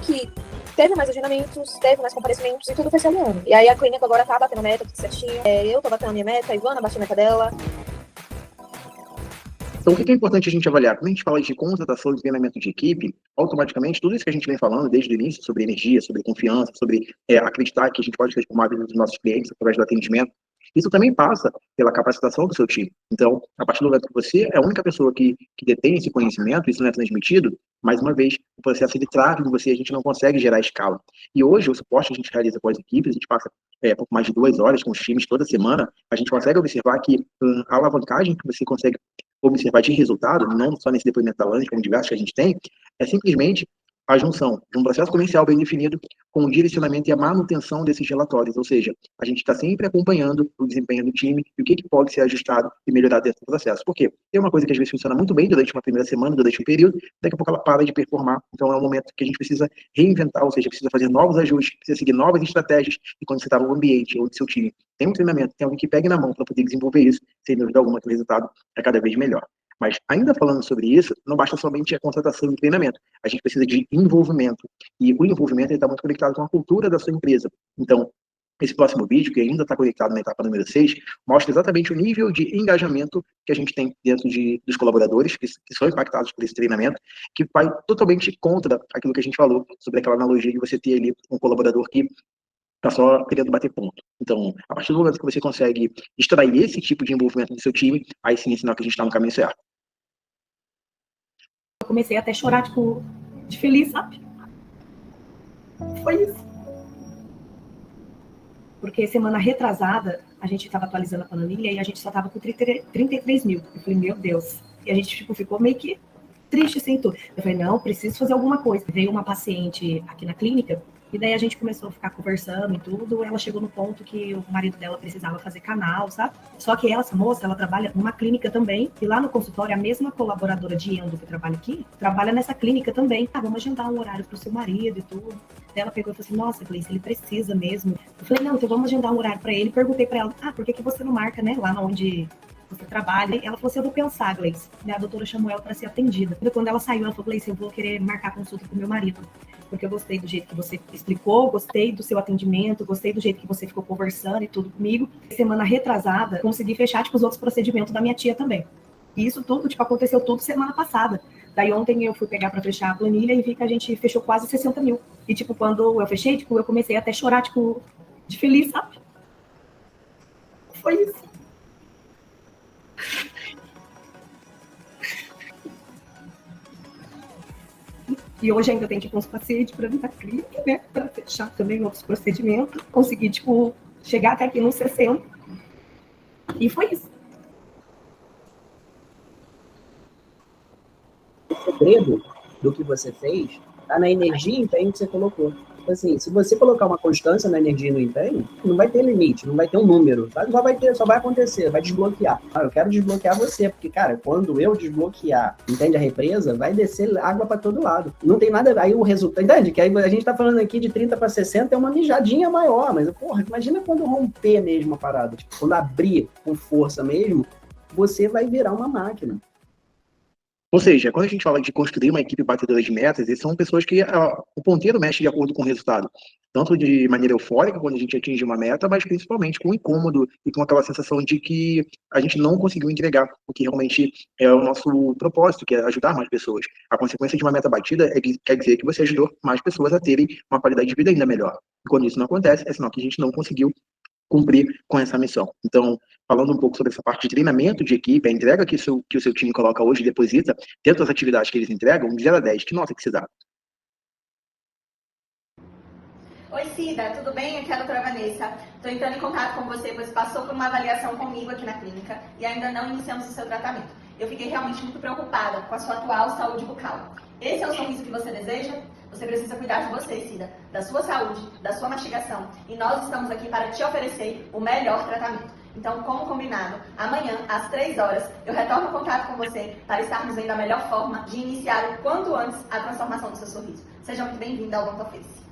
Speaker 12: Que teve mais agendamentos, teve mais comparecimentos e tudo foi se alinhando. E aí a clínica agora tá batendo meta, tudo certinho. Eu tô batendo a minha meta, a Ivana bateu a meta dela.
Speaker 1: Então, o que é importante a gente avaliar? Quando a gente fala de contratação e treinamento de equipe, automaticamente, tudo isso que a gente vem falando desde o início, sobre energia, sobre confiança, sobre acreditar que a gente pode transformar a vida dos nossos clientes através do atendimento, isso também passa pela capacitação do seu time. Então, a partir do momento que você é a única pessoa que detém esse conhecimento, isso não é transmitido, mais uma vez, o processo ele trava em você, a gente não consegue gerar escala. E hoje, o suporte que a gente realiza com as equipes, a gente passa pouco mais de 2 horas com os times toda semana, a gente consegue observar que a alavancagem que você consegue observar de resultado, não só nesse depoimento da Lange, como diversos que a gente tem, é simplesmente a junção de um processo comercial bem definido com o direcionamento e a manutenção desses relatórios, ou seja, a gente está sempre acompanhando o desempenho do time e o que pode ser ajustado e melhorado dentro do processo. Por quê? Tem uma coisa que às vezes funciona muito bem durante uma primeira semana, durante um período, daqui a pouco ela para de performar, então é um momento que a gente precisa reinventar, ou seja, precisa fazer novos ajustes, precisa seguir novas estratégias, e quando você está no ambiente ou do seu time tem um treinamento, tem alguém que pegue na mão para poder desenvolver isso, sem dúvida alguma que o resultado é cada vez melhor. Mas, ainda falando sobre isso, não basta somente a contratação e treinamento. A gente precisa de envolvimento. E o envolvimento está muito conectado com a cultura da sua empresa. Então, Esse próximo vídeo, que ainda está conectado na etapa número 6, mostra exatamente o nível de engajamento que a gente tem dentro dos colaboradores que são impactados por esse treinamento, que vai totalmente contra aquilo que a gente falou sobre aquela analogia de você ter ali um colaborador que está só querendo bater ponto. Então, a partir do momento que você consegue extrair esse tipo de envolvimento do seu time, aí sim é sinal que a gente está no caminho certo.
Speaker 7: Eu comecei até a chorar, tipo, de feliz, sabe? Foi isso. Porque semana retrasada, a gente estava atualizando a planilha e a gente só estava com 33 mil. Eu falei, meu Deus. E a gente tipo, ficou meio que triste sem tudo. Eu falei, não, preciso fazer alguma coisa. Veio uma paciente aqui na clínica, e daí a gente começou a ficar conversando e tudo. Ela chegou no ponto que o marido dela precisava fazer canal, sabe? Só que essa moça, ela trabalha numa clínica também. E lá no consultório, a mesma colaboradora de endo que trabalha aqui, trabalha nessa clínica também. Ah, vamos agendar um horário pro seu marido e tudo. Daí ela pegou e falou assim, nossa, Gleice, ele precisa mesmo. Eu falei, não, então vamos agendar um horário pra ele. Perguntei pra ela, por que você não marca, né, lá onde você trabalha? Ela falou assim, eu vou pensar, Gleice. A doutora chamou ela para ser atendida. E quando ela saiu, ela falou, Gleice, eu vou querer marcar consulta com meu marido. Porque eu gostei do jeito que você explicou, gostei do seu atendimento, gostei do jeito que você ficou conversando e tudo comigo. Semana retrasada, consegui fechar, tipo, os outros procedimentos da minha tia também. E isso tudo, tipo, aconteceu tudo semana passada. Daí ontem eu fui pegar para fechar a planilha e vi que a gente fechou quase 60 mil. E, tipo, quando eu fechei, tipo, eu comecei até a chorar, tipo, de feliz, sabe? Foi isso. E hoje ainda tem, tipo, uns pacientes para vir na clínica, né? Para fechar também outros procedimentos. Consegui, tipo, chegar até aqui nos 60. E foi isso.
Speaker 14: O segredo do que você fez está na energia e empenho que você colocou. Assim, se você colocar uma constância na energia e no empenho, não vai ter limite, não vai ter um número, tá? Só vai acontecer, vai desbloquear. Eu quero desbloquear você, porque, cara, quando eu desbloquear, entende, a represa, vai descer água para todo lado. Não tem nada, aí o resultado, entende? Que aí a gente tá falando aqui de 30 para 60, é uma mijadinha maior, mas, porra, imagina quando romper mesmo a parada, tipo, quando abrir com força mesmo, você vai virar uma máquina.
Speaker 1: Ou seja, quando a gente fala de construir uma equipe batedora de metas, essas são pessoas que o ponteiro mexe de acordo com o resultado. Tanto de maneira eufórica, quando a gente atinge uma meta, mas principalmente com o incômodo e com aquela sensação de que a gente não conseguiu entregar o que realmente é o nosso propósito, que é ajudar mais pessoas. A consequência de uma meta batida quer dizer que você ajudou mais pessoas a terem uma qualidade de vida ainda melhor. E quando isso não acontece, é sinal que a gente não conseguiu cumprir com essa missão. Então, falando um pouco sobre essa parte de treinamento de equipe, a entrega que o seu time coloca hoje e deposita, dentro das atividades que eles entregam, de 0 a 10, que nota que se dá?
Speaker 15: Oi, Cida, tudo bem? Aqui é a doutora Vanessa. Estou entrando em contato com você, pois passou por uma avaliação comigo aqui na clínica e ainda não iniciamos o seu tratamento. Eu fiquei realmente muito preocupada com a sua atual saúde bucal. Esse é o sorriso que você deseja? Você precisa cuidar de você, Cida, da sua saúde, da sua mastigação. E nós estamos aqui para te oferecer o melhor tratamento. Então, como combinado, amanhã, às 3 horas, eu retorno contato com você para estarmos vendo a melhor forma de iniciar o quanto antes a transformação do seu sorriso. Seja muito bem-vinda ao Odontoface.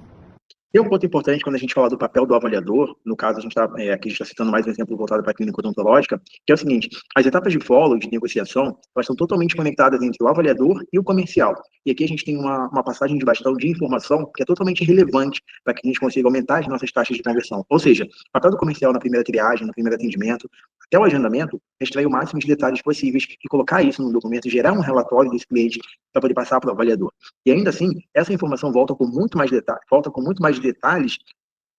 Speaker 1: Tem um ponto importante quando a gente fala do papel do avaliador, no caso, aqui a gente está citando mais um exemplo voltado para a clínica odontológica, que é o seguinte: as etapas de follow, de negociação, elas estão totalmente conectadas entre o avaliador e o comercial. E aqui a gente tem uma passagem de bastão de informação que é totalmente relevante para que a gente consiga aumentar as nossas taxas de conversão. Ou seja, o papel do comercial na primeira triagem, no primeiro atendimento, até o agendamento, é extrair o máximo de detalhes possíveis e colocar isso no documento, gerar um relatório desse cliente para poder passar para o avaliador. E ainda assim, essa informação volta com muito mais detalhes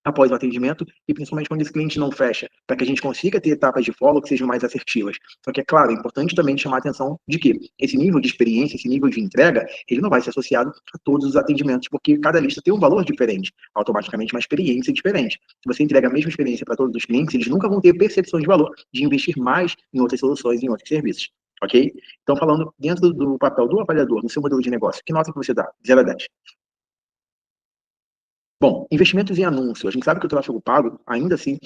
Speaker 1: após o atendimento e principalmente quando esse cliente não fecha, para que a gente consiga ter etapas de follow que sejam mais assertivas. Só que, é claro, é importante também chamar a atenção de que esse nível de experiência, esse nível de entrega, ele não vai ser associado a todos os atendimentos, porque cada lista tem um valor diferente, automaticamente uma experiência diferente. Se você entrega a mesma experiência para todos os clientes, eles nunca vão ter percepção de valor de investir mais em outras soluções, em outros serviços. Ok? Então, falando dentro do papel do avaliador, no seu modelo de negócio, que nota que você dá? 0 a 10. Bom, investimentos em anúncio. A gente sabe que o tráfego pago, ainda assim,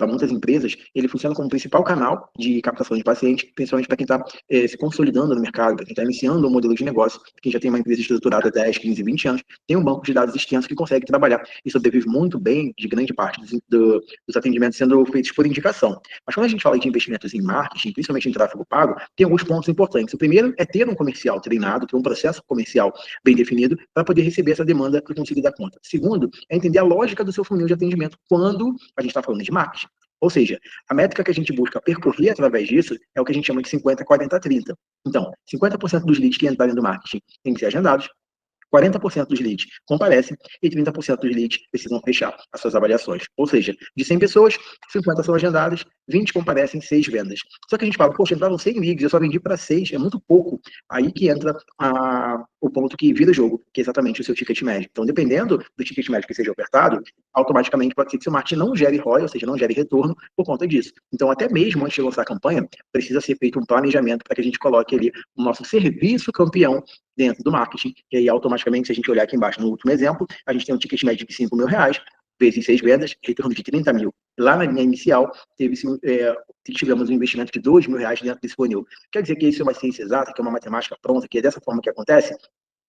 Speaker 1: para muitas empresas, ele funciona como principal canal de captação de pacientes, principalmente para quem está se consolidando no mercado, para quem está iniciando um modelo de negócio, quem já tem uma empresa estruturada há 10, 15, 20 anos, tem um banco de dados extenso que consegue trabalhar e sobrevive muito bem de grande parte dos atendimentos sendo feitos por indicação. Mas quando a gente fala de investimentos em marketing, principalmente em tráfego pago, tem alguns pontos importantes. O primeiro é ter um comercial treinado, ter um processo comercial bem definido para poder receber essa demanda e conseguir dar conta. Segundo, é entender a lógica do seu funil de atendimento quando a gente está falando de marketing. Ou seja, a métrica que a gente busca percorrer através disso é o que a gente chama de 50, 40, 30. Então, 50% dos leads que entrarem no marketing têm que ser agendados, 40% dos leads comparecem e 30% dos leads precisam fechar as suas avaliações. Ou seja, de 100 pessoas, 50 são agendadas, 20 comparecem, 6 vendas. Só que a gente fala, poxa, entraram 100 leads, eu só vendi para 6, é muito pouco. Aí que entra o ponto que vira o jogo, que é exatamente o seu ticket médio. Então, dependendo do ticket médio que seja ofertado, automaticamente pode ser que seu marketing não gere ROI, ou seja, não gere retorno por conta disso. Então, até mesmo antes de lançar a campanha, precisa ser feito um planejamento para que a gente coloque ali o nosso serviço campeão dentro do marketing, e aí automaticamente, se a gente olhar aqui embaixo no último exemplo, a gente tem um ticket médio de R$5.000, vezes 6 vendas, retorno de 30 mil. Lá na linha inicial, tivemos um investimento de R$2.000 dentro desse funil. Quer dizer que isso é uma ciência exata, que é uma matemática pronta, que é dessa forma que acontece?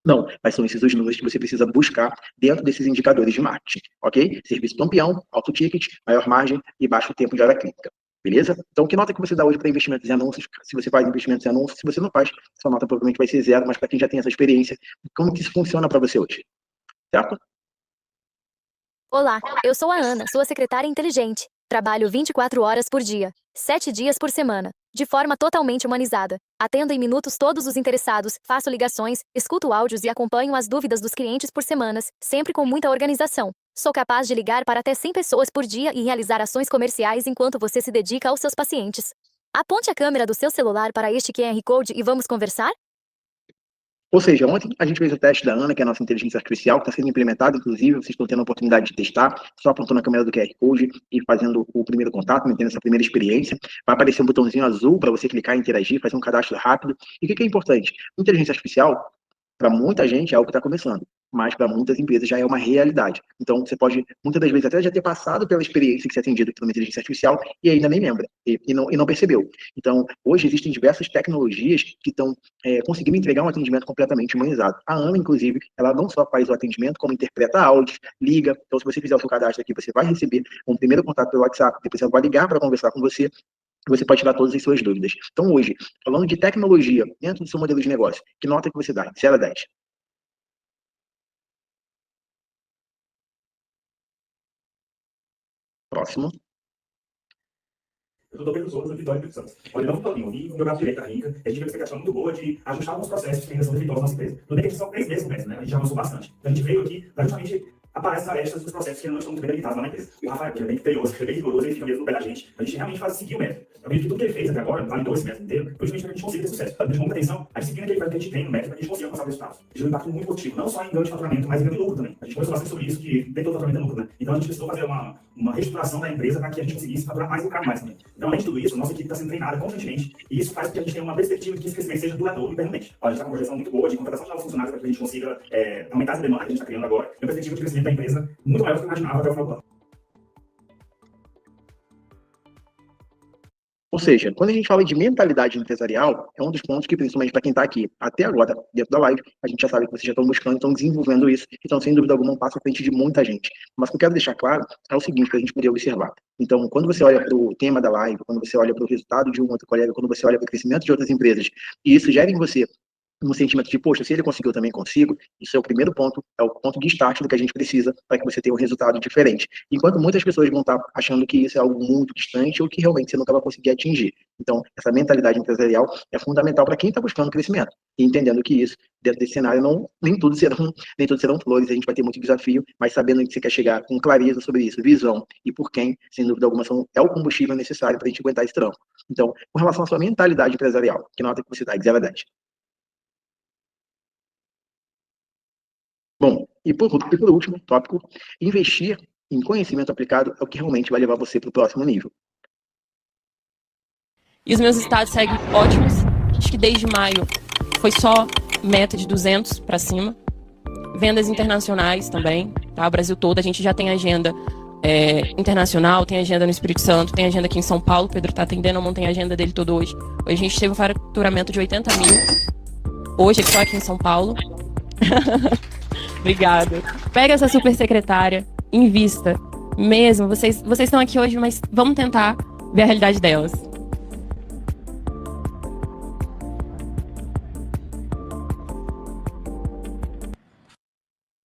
Speaker 1: Não, mas são esses os números que você precisa buscar dentro desses indicadores de marketing, ok? Serviço campeão, alto ticket, maior margem e baixo tempo de hora clínica. Beleza? Então, que nota que você dá hoje para investimentos em anúncios? Se você faz investimentos em anúncios, se você não faz, sua nota provavelmente vai ser 0, mas para quem já tem essa experiência, como que isso funciona para você hoje? Certo?
Speaker 16: Olá, eu sou a Ana, sua secretária inteligente. Trabalho 24 horas por dia, 7 dias por semana, de forma totalmente humanizada. Atendo em minutos todos os interessados, faço ligações, escuto áudios e acompanho as dúvidas dos clientes por semanas, sempre com muita organização. Sou capaz de ligar para até 100 pessoas por dia e realizar ações comerciais enquanto você se dedica aos seus pacientes. Aponte a câmera do seu celular para este QR Code e vamos conversar?
Speaker 1: Ou seja, ontem a gente fez o teste da Ana, que é a nossa inteligência artificial, que está sendo implementada, inclusive, vocês estão tendo a oportunidade de testar, só apontando a câmera do QR Code e fazendo o primeiro contato, mantendo essa primeira experiência. Vai aparecer um botãozinho azul para você clicar e interagir, fazer um cadastro rápido. E o que é importante? Inteligência artificial, para muita gente, é algo que está começando, mas para muitas empresas já é uma realidade. Então, você pode, muitas das vezes, até já ter passado pela experiência de ser atendido por uma inteligência artificial e ainda nem lembra, e não percebeu. Então, hoje existem diversas tecnologias que estão conseguindo entregar um atendimento completamente humanizado. A Ana, inclusive, ela não só faz o atendimento, como interpreta áudios, liga. Então, se você fizer o seu cadastro aqui, você vai receber um primeiro contato pelo WhatsApp, depois ela vai ligar para conversar com você, você pode tirar todas as suas dúvidas. Então, hoje, falando de tecnologia dentro do seu modelo de negócio, que nota que você dá? 0 a 10. Próximo.
Speaker 17: Eu sou Pedro Souza, Vitória e Pedro Santos. Olha, não Vitória, eu vi o meu braço direito da clínica, a gente teve uma explicação muito boa de ajustar alguns processos de organização de vitória na nossa empresa. No que a gente são 3 meses, né? A gente já avançou bastante. Então, a gente veio aqui para justamente aparecer as arestas dos processos que não estão muito bem delimitados lá na empresa. O Rafael, que é bem criterioso, que é bem rigoroso, ele fica mesmo no pé da gente. A gente realmente faz seguir o método. Eu acredito que tudo que ele fez até agora, validou esse método inteiro, justamente para que a gente consiga ter sucesso. A gente muita atenção, a disciplina que ele faz, que a gente tem no método, para que a gente consiga alcançar os resultados. Isso é um impacto muito positivo, não só em ganho de faturamento, mas em ganho de lucro também. A gente conversou bastante sobre isso, que tem todo faturamento é lucro, né? Então a gente precisou fazer uma reestruturação da empresa para que a gente conseguisse faturar mais e lucrar mais também. Então, além de tudo isso, a nossa equipe está sendo treinada constantemente e isso faz com que a gente tenha uma perspectiva de que esse crescimento seja duradouro e permanente. A gente está com uma projeção muito boa de contratação de novos funcionários para que a gente consiga aumentar essa demanda que a gente está criando agora e uma perspectiva de crescimento da empresa muito maior do que eu imaginava até o final do ano.
Speaker 1: Ou seja, quando a gente fala de mentalidade empresarial, é um dos pontos que, principalmente para quem está aqui até agora, dentro da live, a gente já sabe que vocês já estão buscando, estão desenvolvendo isso, então, sem dúvida alguma, um passo à frente de muita gente. Mas o que eu quero deixar claro é o seguinte, para a gente poder observar. Então, quando você olha para o tema da live, quando você olha para o resultado de um outro colega, quando você olha para o crescimento de outras empresas, e isso gera em você um sentimento de, poxa, se ele conseguiu, eu também consigo. Isso é o primeiro ponto, é o ponto de start do que a gente precisa para que você tenha um resultado diferente. Enquanto muitas pessoas vão estar achando que isso é algo muito distante ou que realmente você nunca vai conseguir atingir. Então, essa mentalidade empresarial é fundamental para quem está buscando crescimento. E entendendo que isso, dentro desse cenário, nem tudo serão flores, a gente vai ter muito desafio, mas sabendo que você quer chegar com clareza sobre isso, visão e por quem, sem dúvida alguma, é o combustível necessário para a gente aguentar esse trampo. Então, com relação à sua mentalidade empresarial, que nota que você dá de 0 a 10? Bom, e por último tópico, investir em conhecimento aplicado é o que realmente vai levar você para o próximo nível.
Speaker 8: E os meus resultados seguem ótimos. Acho que desde maio foi só meta de 200 para cima. Vendas internacionais também, tá? O Brasil todo, a gente já tem agenda internacional, tem agenda no Espírito Santo, tem agenda aqui em São Paulo, o Pedro tá atendendo, eu montei a agenda dele todo hoje. Hoje a gente teve um faturamento de 80 mil, hoje só aqui em São Paulo. Obrigada. Pega essa super secretária, invista. Mesmo, vocês estão aqui hoje, mas vamos tentar ver a realidade delas.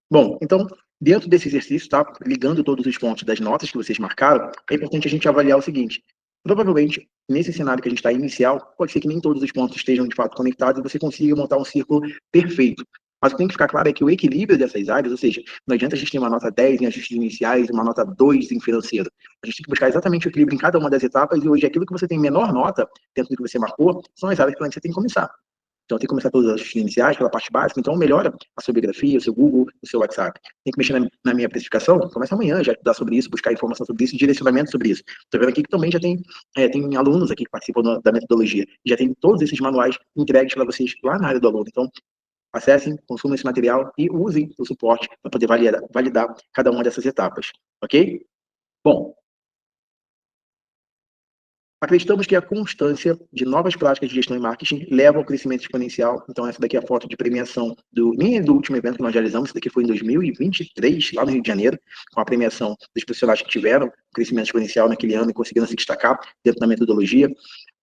Speaker 1: Bom, então, dentro desse exercício, tá? Ligando todos os pontos das notas que vocês marcaram, é importante a gente avaliar o seguinte. Provavelmente, nesse cenário que a gente está inicial, pode ser que nem todos os pontos estejam de fato conectados e você consiga montar um círculo perfeito. Mas o que tem que ficar claro é que o equilíbrio dessas áreas, ou seja, não adianta a gente ter uma nota 10 em ajustes iniciais e uma nota 2 em financeiro. A gente tem que buscar exatamente o equilíbrio em cada uma das etapas e hoje aquilo que você tem menor nota, dentro do que você marcou, são as áreas que você tem que começar. Então, tem que começar todos os ajustes iniciais, pela parte básica. Então, melhora a sua biografia, o seu Google, o seu WhatsApp. Tem que mexer na minha precificação. Começa amanhã já a estudar sobre isso, buscar informação sobre isso, direcionamento sobre isso. Estou vendo aqui que também já tem alunos aqui que participam da metodologia. Já tem todos esses manuais entregues para vocês lá na área do aluno. Então, acessem, consumam esse material e usem o suporte para poder validar cada uma dessas etapas. Ok? Bom, acreditamos que a constância de novas práticas de gestão e marketing leva ao crescimento exponencial. Então, essa daqui é a foto de premiação nem do último evento que nós realizamos, isso daqui foi em 2023, lá no Rio de Janeiro, com a premiação dos profissionais que tiveram crescimento exponencial naquele ano e conseguiram se destacar dentro da metodologia.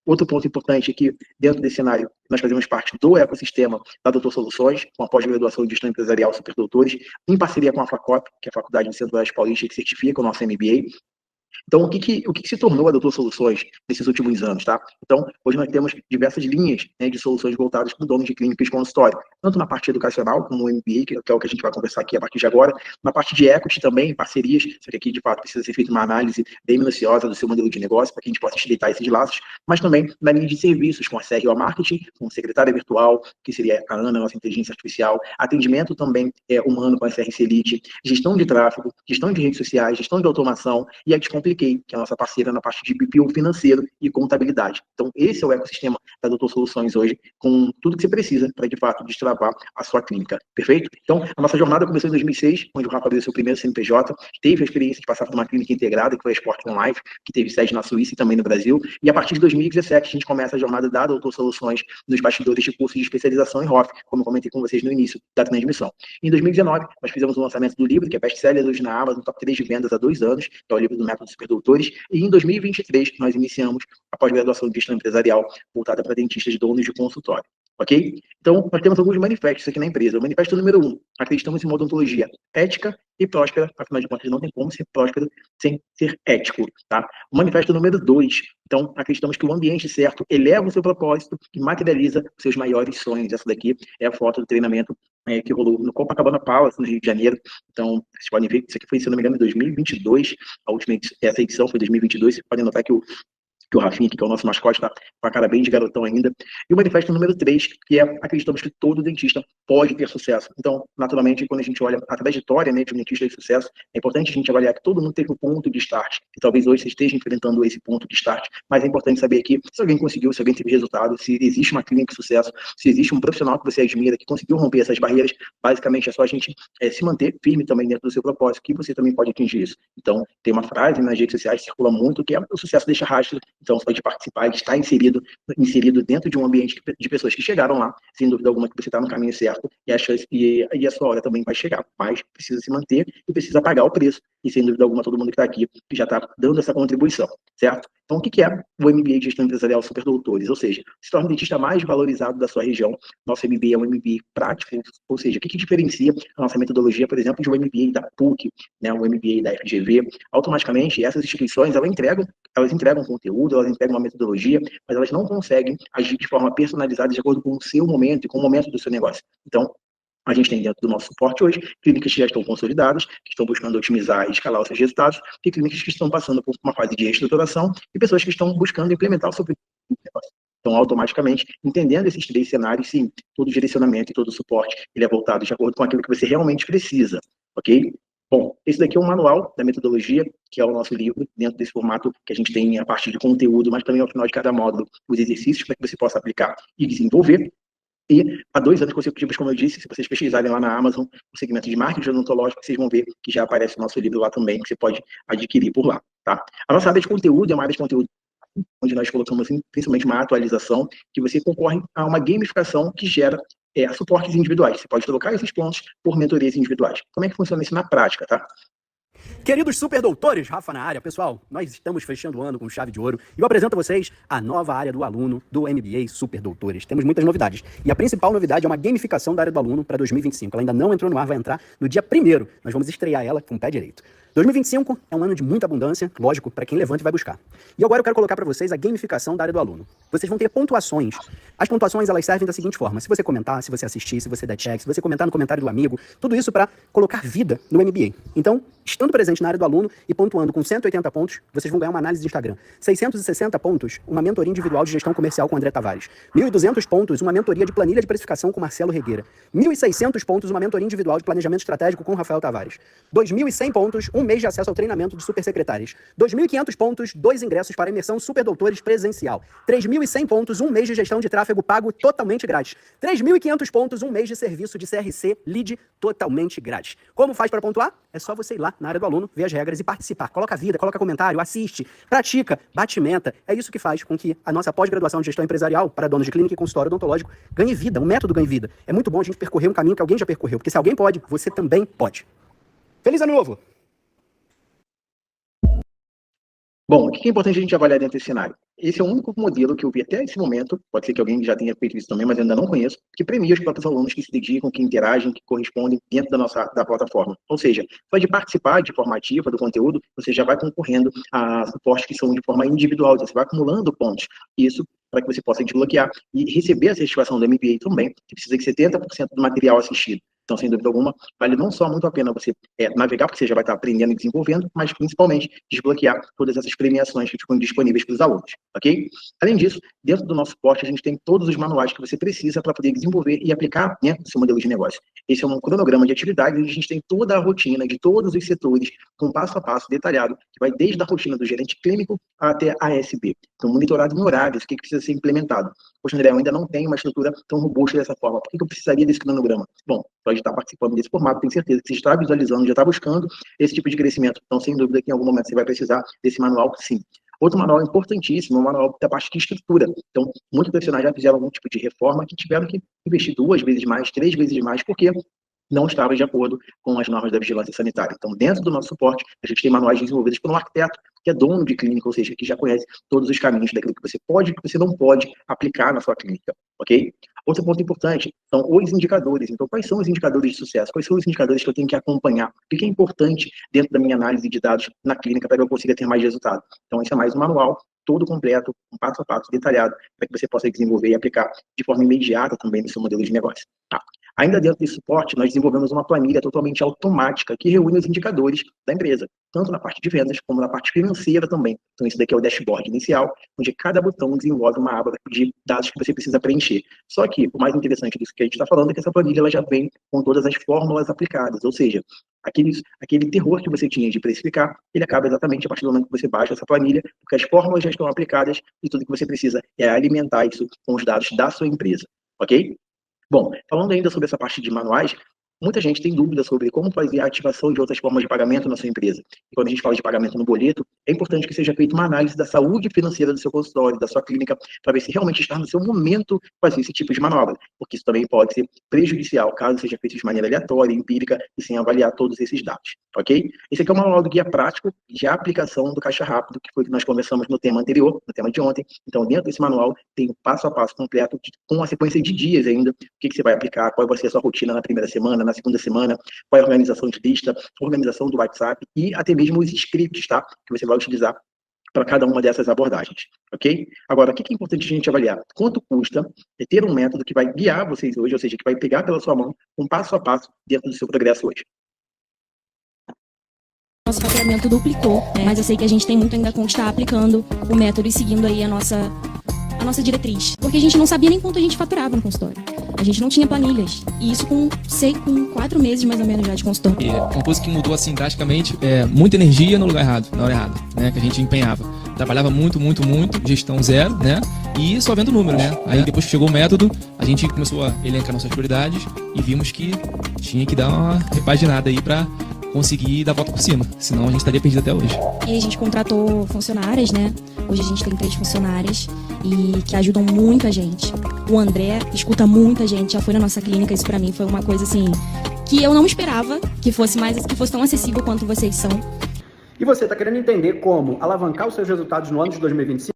Speaker 1: Outro ponto importante é que, dentro desse cenário, nós fazemos parte do ecossistema da Doutor Soluções, com a pós-graduação de gestão empresarial Superdoutores, em parceria com a FACOP, que é a Faculdade de Centro-Oeste Paulista, que certifica o nosso MBA. Então, o que se tornou a Doutor Soluções nesses últimos anos, tá? Então, hoje nós temos diversas linhas, né, de soluções voltadas para donos de clínicas e consultório, tanto na parte educacional, como o MBA, que é o que a gente vai conversar aqui a partir de agora, na parte de equity também, parcerias, só que aqui, de fato, precisa ser feita uma análise bem minuciosa do seu modelo de negócio, para que a gente possa estreitar esses laços, mas também na linha de serviços, com a CRO Marketing, com secretária virtual, que seria a Ana, nossa inteligência artificial, atendimento também humano com a SRC Elite, gestão de tráfego, gestão de redes sociais, gestão de automação, e a Descompliquei, que é a nossa parceira na parte de BPO financeiro e contabilidade. Então, esse é o ecossistema da Doutor Soluções hoje, com tudo que você precisa para, de fato, destravar a sua clínica. Perfeito? Então, a nossa jornada começou em 2006, onde o Rafa abriu seu primeiro CNPJ, teve a experiência de passar por uma clínica integrada, que foi a Sport On Life, que teve sede na Suíça e também no Brasil, e a partir de 2017, a gente começa a jornada da Doutor Soluções nos bastidores de curso de especialização em ROF, como eu comentei com vocês no início da transmissão. Em 2019, nós fizemos o lançamento do livro, que é best-seller hoje na Amazon, top 3 de vendas há 2 anos, que é o livro do Método Superdoutores, e em 2023 nós iniciamos a pós-graduação de gestão empresarial voltada para dentistas donos de consultório. Ok? Então, nós temos alguns manifestos aqui na empresa. O manifesto número 1, acreditamos em uma odontologia ética e próspera, afinal de contas, não tem como ser próspero sem ser ético, tá? O manifesto número 2, então, acreditamos que o ambiente certo eleva o seu propósito e materializa os seus maiores sonhos. Essa daqui é a foto do treinamento que rolou no Copacabana Palace, no Rio de Janeiro. Então, vocês podem ver que isso aqui foi, se não me engano, em 2022, essa edição foi 2022, vocês podem notar que o Rafinha, que é o nosso mascote, tá com a cara bem de garotão ainda. E o manifesto número 3, que é, acreditamos que todo dentista pode ter sucesso. Então, naturalmente, quando a gente olha a trajetória, né, de um dentista de sucesso, é importante a gente avaliar que todo mundo teve um ponto de start, que talvez hoje você esteja enfrentando esse ponto de start, mas é importante saber aqui se alguém conseguiu, se alguém teve resultado, se existe uma clínica de sucesso, se existe um profissional que você admira, que conseguiu romper essas barreiras. Basicamente, é só a gente se manter firme também dentro do seu propósito, que você também pode atingir isso. Então, tem uma frase nas redes sociais que circula muito, que é o sucesso deixa rastro. Então, você pode participar e estar inserido dentro de um ambiente de pessoas que chegaram lá, sem dúvida alguma que você está no caminho certo, e a sua hora também vai chegar, mas precisa se manter e precisa pagar o preço, e sem dúvida alguma todo mundo que está aqui que já está dando essa contribuição, certo? Então, o que é o MBA de Gestão Empresarial Superdoutores? Ou seja, se torna o dentista mais valorizado da sua região. Nosso MBA é um MBA prático, ou seja, o que diferencia a nossa metodologia, por exemplo, de um MBA da PUC, né, um MBA da FGV? Automaticamente, essas instituições, elas entregam conteúdo, elas entregam uma metodologia, mas elas não conseguem agir de forma personalizada de acordo com o seu momento e com o momento do seu negócio. Então, a gente tem dentro do nosso suporte hoje clínicas que já estão consolidadas, que estão buscando otimizar e escalar os seus resultados, e clínicas que estão passando por uma fase de reestruturação e pessoas que estão buscando implementar o seu negócio. Então, automaticamente, entendendo esses 3 cenários, sim, todo direcionamento e todo suporte, ele é voltado de acordo com aquilo que você realmente precisa, ok? Bom, esse daqui é um manual da metodologia, que é o nosso livro, dentro desse formato que a gente tem a parte de conteúdo, mas também ao final de cada módulo, os exercícios para que você possa aplicar e desenvolver. E há 2 anos consecutivos, como eu disse, se vocês pesquisarem lá na Amazon o segmento de marketing odontológico, vocês vão ver que já aparece o nosso livro lá também, que você pode adquirir por lá, tá? A nossa área de conteúdo é uma área de conteúdo onde nós colocamos principalmente uma atualização, que você concorre a uma gamificação que gera suportes individuais. Você pode trocar esses pontos por mentorias individuais. Como é que funciona isso na prática, tá?
Speaker 9: Queridos superdoutores, Rafa na área, pessoal, nós estamos fechando o ano com chave de ouro e eu apresento a vocês a nova área do aluno do MBA Superdoutores. Temos muitas novidades e a principal novidade é uma gamificação da área do aluno para 2025. Ela ainda não entrou no ar, vai entrar no dia 1º. Nós vamos estrear ela com o pé direito. 2025 é um ano de muita abundância, lógico, para quem levanta e vai buscar. E agora eu quero colocar para vocês a gamificação da área do aluno. Vocês vão ter pontuações. As pontuações, elas servem da seguinte forma: se você comentar, se você assistir, se você der check, se você comentar no comentário do amigo, tudo isso para colocar vida no MBA. Então, estando presente na área do aluno e pontuando com 180 pontos, vocês vão ganhar uma análise de Instagram. 660 pontos, uma mentoria individual de gestão comercial com André Tavares. 1.200 pontos, uma mentoria de planilha de precificação com Marcelo Regueira. 1.600 pontos, uma mentoria individual de planejamento estratégico com Rafael Tavares. 2.100 pontos, um mês de acesso ao treinamento de supersecretárias. 2.500 pontos, 2 ingressos para imersão superdoutores presencial. 3.100 pontos, um mês de gestão de tráfego pago totalmente grátis. 3.500 pontos, um mês de serviço de CRC lead totalmente grátis. Como faz para pontuar? É só você ir lá na área do aluno, ver as regras e participar. Coloca vida, coloca comentário, assiste, pratica, bate meta. É isso que faz com que a nossa pós-graduação de gestão empresarial para donos de clínica e consultório odontológico ganhe vida, o método ganhe vida. É muito bom a gente percorrer um caminho que alguém já percorreu, porque se alguém pode, você também pode. Feliz ano novo!
Speaker 1: Bom, o que é importante a gente avaliar dentro desse cenário? Esse é o único modelo que eu vi até esse momento, pode ser que alguém já tenha feito isso também, mas eu ainda não conheço, que premia os próprios alunos que se dedicam, que interagem, que correspondem dentro da plataforma. Ou seja, só de participar de forma ativa do conteúdo, você já vai concorrendo a suportes que são de forma individual, você vai acumulando pontos. Isso para que você possa desbloquear e receber a certificação do MBA também, que precisa de 70% do material assistido. Então, sem dúvida alguma, vale não só muito a pena você navegar, porque você já vai estar aprendendo e desenvolvendo, mas principalmente desbloquear todas essas premiações que ficam disponíveis para os alunos, ok? Além disso, dentro do nosso suporte, a gente tem todos os manuais que você precisa para poder desenvolver e aplicar, né, o seu modelo de negócio. Esse é um cronograma de atividades, onde a gente tem toda a rotina de todos os setores, com passo a passo detalhado, que vai desde a rotina do gerente clínico até a ASB. Então, monitorado em horários, o que precisa ser implementado. Poxa, André, eu ainda não tenho uma estrutura tão robusta dessa forma. Por que eu precisaria desse cronograma? Bom, pode estar participando desse formato, tenho certeza que você está visualizando, já está buscando esse tipo de crescimento. Então, sem dúvida que em algum momento você vai precisar desse manual, sim. Outro manual importantíssimo, é o manual da parte de estrutura. Então, muitos profissionais já fizeram algum tipo de reforma que tiveram que investir 2 vezes mais, 3 vezes mais, porque não estava de acordo com as normas da vigilância sanitária. Então, dentro do nosso suporte, a gente tem manuais desenvolvidos por um arquiteto que é dono de clínica, ou seja, que já conhece todos os caminhos daquilo que você pode e que você não pode aplicar na sua clínica, ok? Outro ponto importante são os indicadores. Então, quais são os indicadores de sucesso? Quais são os indicadores que eu tenho que acompanhar? O que é importante dentro da minha análise de dados na clínica para que eu consiga ter mais resultado? Então, esse é mais um manual todo completo, um passo a passo detalhado, para que você possa desenvolver e aplicar de forma imediata também no seu modelo de negócio. Tá? Ainda dentro desse suporte, nós desenvolvemos uma planilha totalmente automática que reúne os indicadores da empresa, tanto na parte de vendas como na parte financeira também. Então, esse daqui é o dashboard inicial, onde cada botão desenvolve uma aba de dados que você precisa preencher. Só que o mais interessante disso que a gente está falando é que essa planilha ela já vem com todas as fórmulas aplicadas, ou seja, aquele terror que você tinha de precificar, ele acaba exatamente a partir do momento que você baixa essa planilha, porque as fórmulas já estão aplicadas e tudo que você precisa é alimentar isso com os dados da sua empresa, ok? Bom, falando ainda sobre essa parte de manuais, muita gente tem dúvida sobre como fazer a ativação de outras formas de pagamento na sua empresa. E quando a gente fala de pagamento no boleto, é importante que seja feita uma análise da saúde financeira do seu consultório, da sua clínica, para ver se realmente está no seu momento fazer esse tipo de manobra, porque isso também pode ser prejudicial, caso seja feito de maneira aleatória, empírica e sem avaliar todos esses dados, ok? Esse aqui é o manual do guia prático de aplicação do Caixa Rápido, que foi o que nós conversamos no tema anterior, no tema de ontem. Então, dentro desse manual, tem o passo a passo completo, com a sequência de dias ainda, o que você vai aplicar, qual vai ser a sua rotina na primeira semana, na segunda semana, qual é a organização de lista, organização do WhatsApp e até mesmo os scripts, tá? Que você vai utilizar para cada uma dessas abordagens, ok? Agora, o que é importante a gente avaliar? Quanto custa ter um método que vai guiar vocês hoje, ou seja, que vai pegar pela sua mão um passo a passo dentro do seu progresso hoje?
Speaker 18: Nosso faturamento duplicou, mas eu sei que a gente tem muito ainda a conquistar aplicando o método e seguindo aí a nossa diretriz. Porque a gente não sabia nem quanto a gente faturava no consultório. A gente não tinha planilhas. E isso com 4 meses mais ou menos já de consultório.
Speaker 5: Uma coisa que mudou assim drasticamente é muita energia no lugar errado, na hora errada, né? Que a gente empenhava.
Speaker 19: trabalhava muito, gestão zero, né? E só vendo números, né? Aí depois que chegou o método, a gente começou a elencar nossas prioridades e vimos que tinha que dar uma repaginada aí pra conseguir dar a volta por cima, senão a gente estaria perdido até hoje.
Speaker 18: E a gente contratou funcionárias, né? Hoje a gente tem 3 funcionárias e que ajudam muito a gente. O André escuta muita gente, já foi na nossa clínica, isso pra mim foi uma coisa assim que eu não esperava que fosse tão acessível quanto vocês são.
Speaker 9: E você está querendo entender como alavancar os seus resultados no ano de 2025?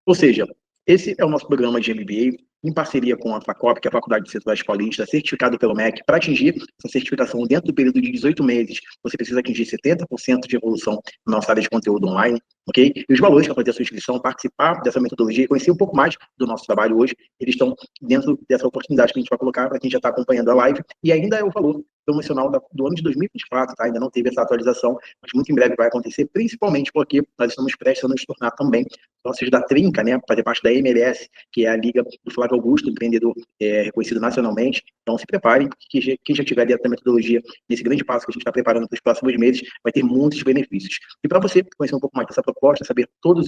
Speaker 1: Ou seja, esse é o nosso programa de MBA, em parceria com a FACOP, que é a Faculdade de Ciências Paulista, certificado pelo MEC. Para atingir essa certificação dentro do período de 18 meses, você precisa atingir 70% de evolução na nossa área de conteúdo online, ok? E os valores para fazer a sua inscrição, participar dessa metodologia e conhecer um pouco mais do nosso trabalho hoje, eles estão dentro dessa oportunidade que a gente vai colocar para quem já está acompanhando a live. E ainda é o valor promocional do ano de 2024, tá? Ainda não teve essa atualização, mas muito em breve vai acontecer, principalmente porque nós estamos prestes a nos tornar também sócios da Trinca, né? Fazer parte da MLS, que é a liga do Flávio Augusto, empreendedor reconhecido nacionalmente. Então se preparem, que quem já tiver dentro da metodologia, nesse grande passo que a gente está preparando para os próximos meses, vai ter muitos benefícios. E para você conhecer um pouco mais dessa proposta, saber tudo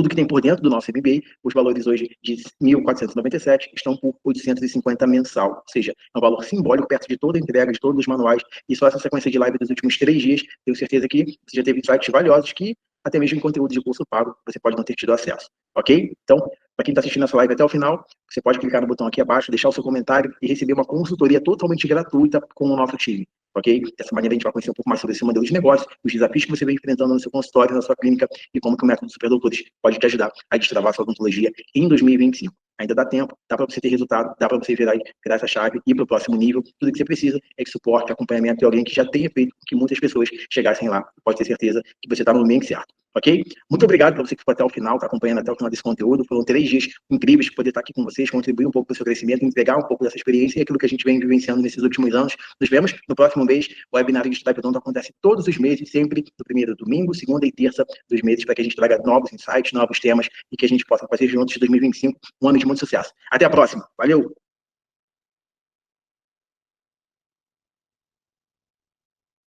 Speaker 1: que tem por dentro do nosso MBA, os valores hoje de 1.497 estão por 850 mensal, ou seja, é um valor simbólico perto de toda a entrega, de todos os manuais, e só essa sequência de live dos últimos 3 dias, tenho certeza que você já teve insights valiosos que até mesmo em conteúdo de curso pago você pode não ter tido acesso, ok? Então, para quem está assistindo essa live até o final, você pode clicar no botão aqui abaixo, deixar o seu comentário e receber uma consultoria totalmente gratuita com o nosso time, ok? Dessa maneira a gente vai conhecer um pouco mais sobre esse modelo de negócio, os desafios que você vem enfrentando no seu consultório, na sua clínica e como que o método Superdoutores pode te ajudar a destravar a sua odontologia em 2025. Ainda dá tempo, dá para você ter resultado, dá para você virar essa chave e ir para o próximo nível. Tudo que você precisa é de suporte, acompanhamento de alguém que já tenha feito com que muitas pessoas chegassem lá. Pode ter certeza que você está no momento certo, ok? Muito obrigado para você que ficou até o final, está acompanhando até o final desse conteúdo. Foram 3 dias incríveis poder estar aqui com vocês, contribuir um pouco para o seu crescimento, entregar um pouco dessa experiência e aquilo que a gente vem vivenciando nesses últimos anos. Nos vemos no próximo mês. O webinar de Estudar Odonto acontece todos os meses, sempre no primeiro domingo, segunda e terça dos meses, para que a gente traga novos insights, novos temas e que a gente possa fazer juntos de 2025 um ano de muito sucesso. Até a próxima. Valeu!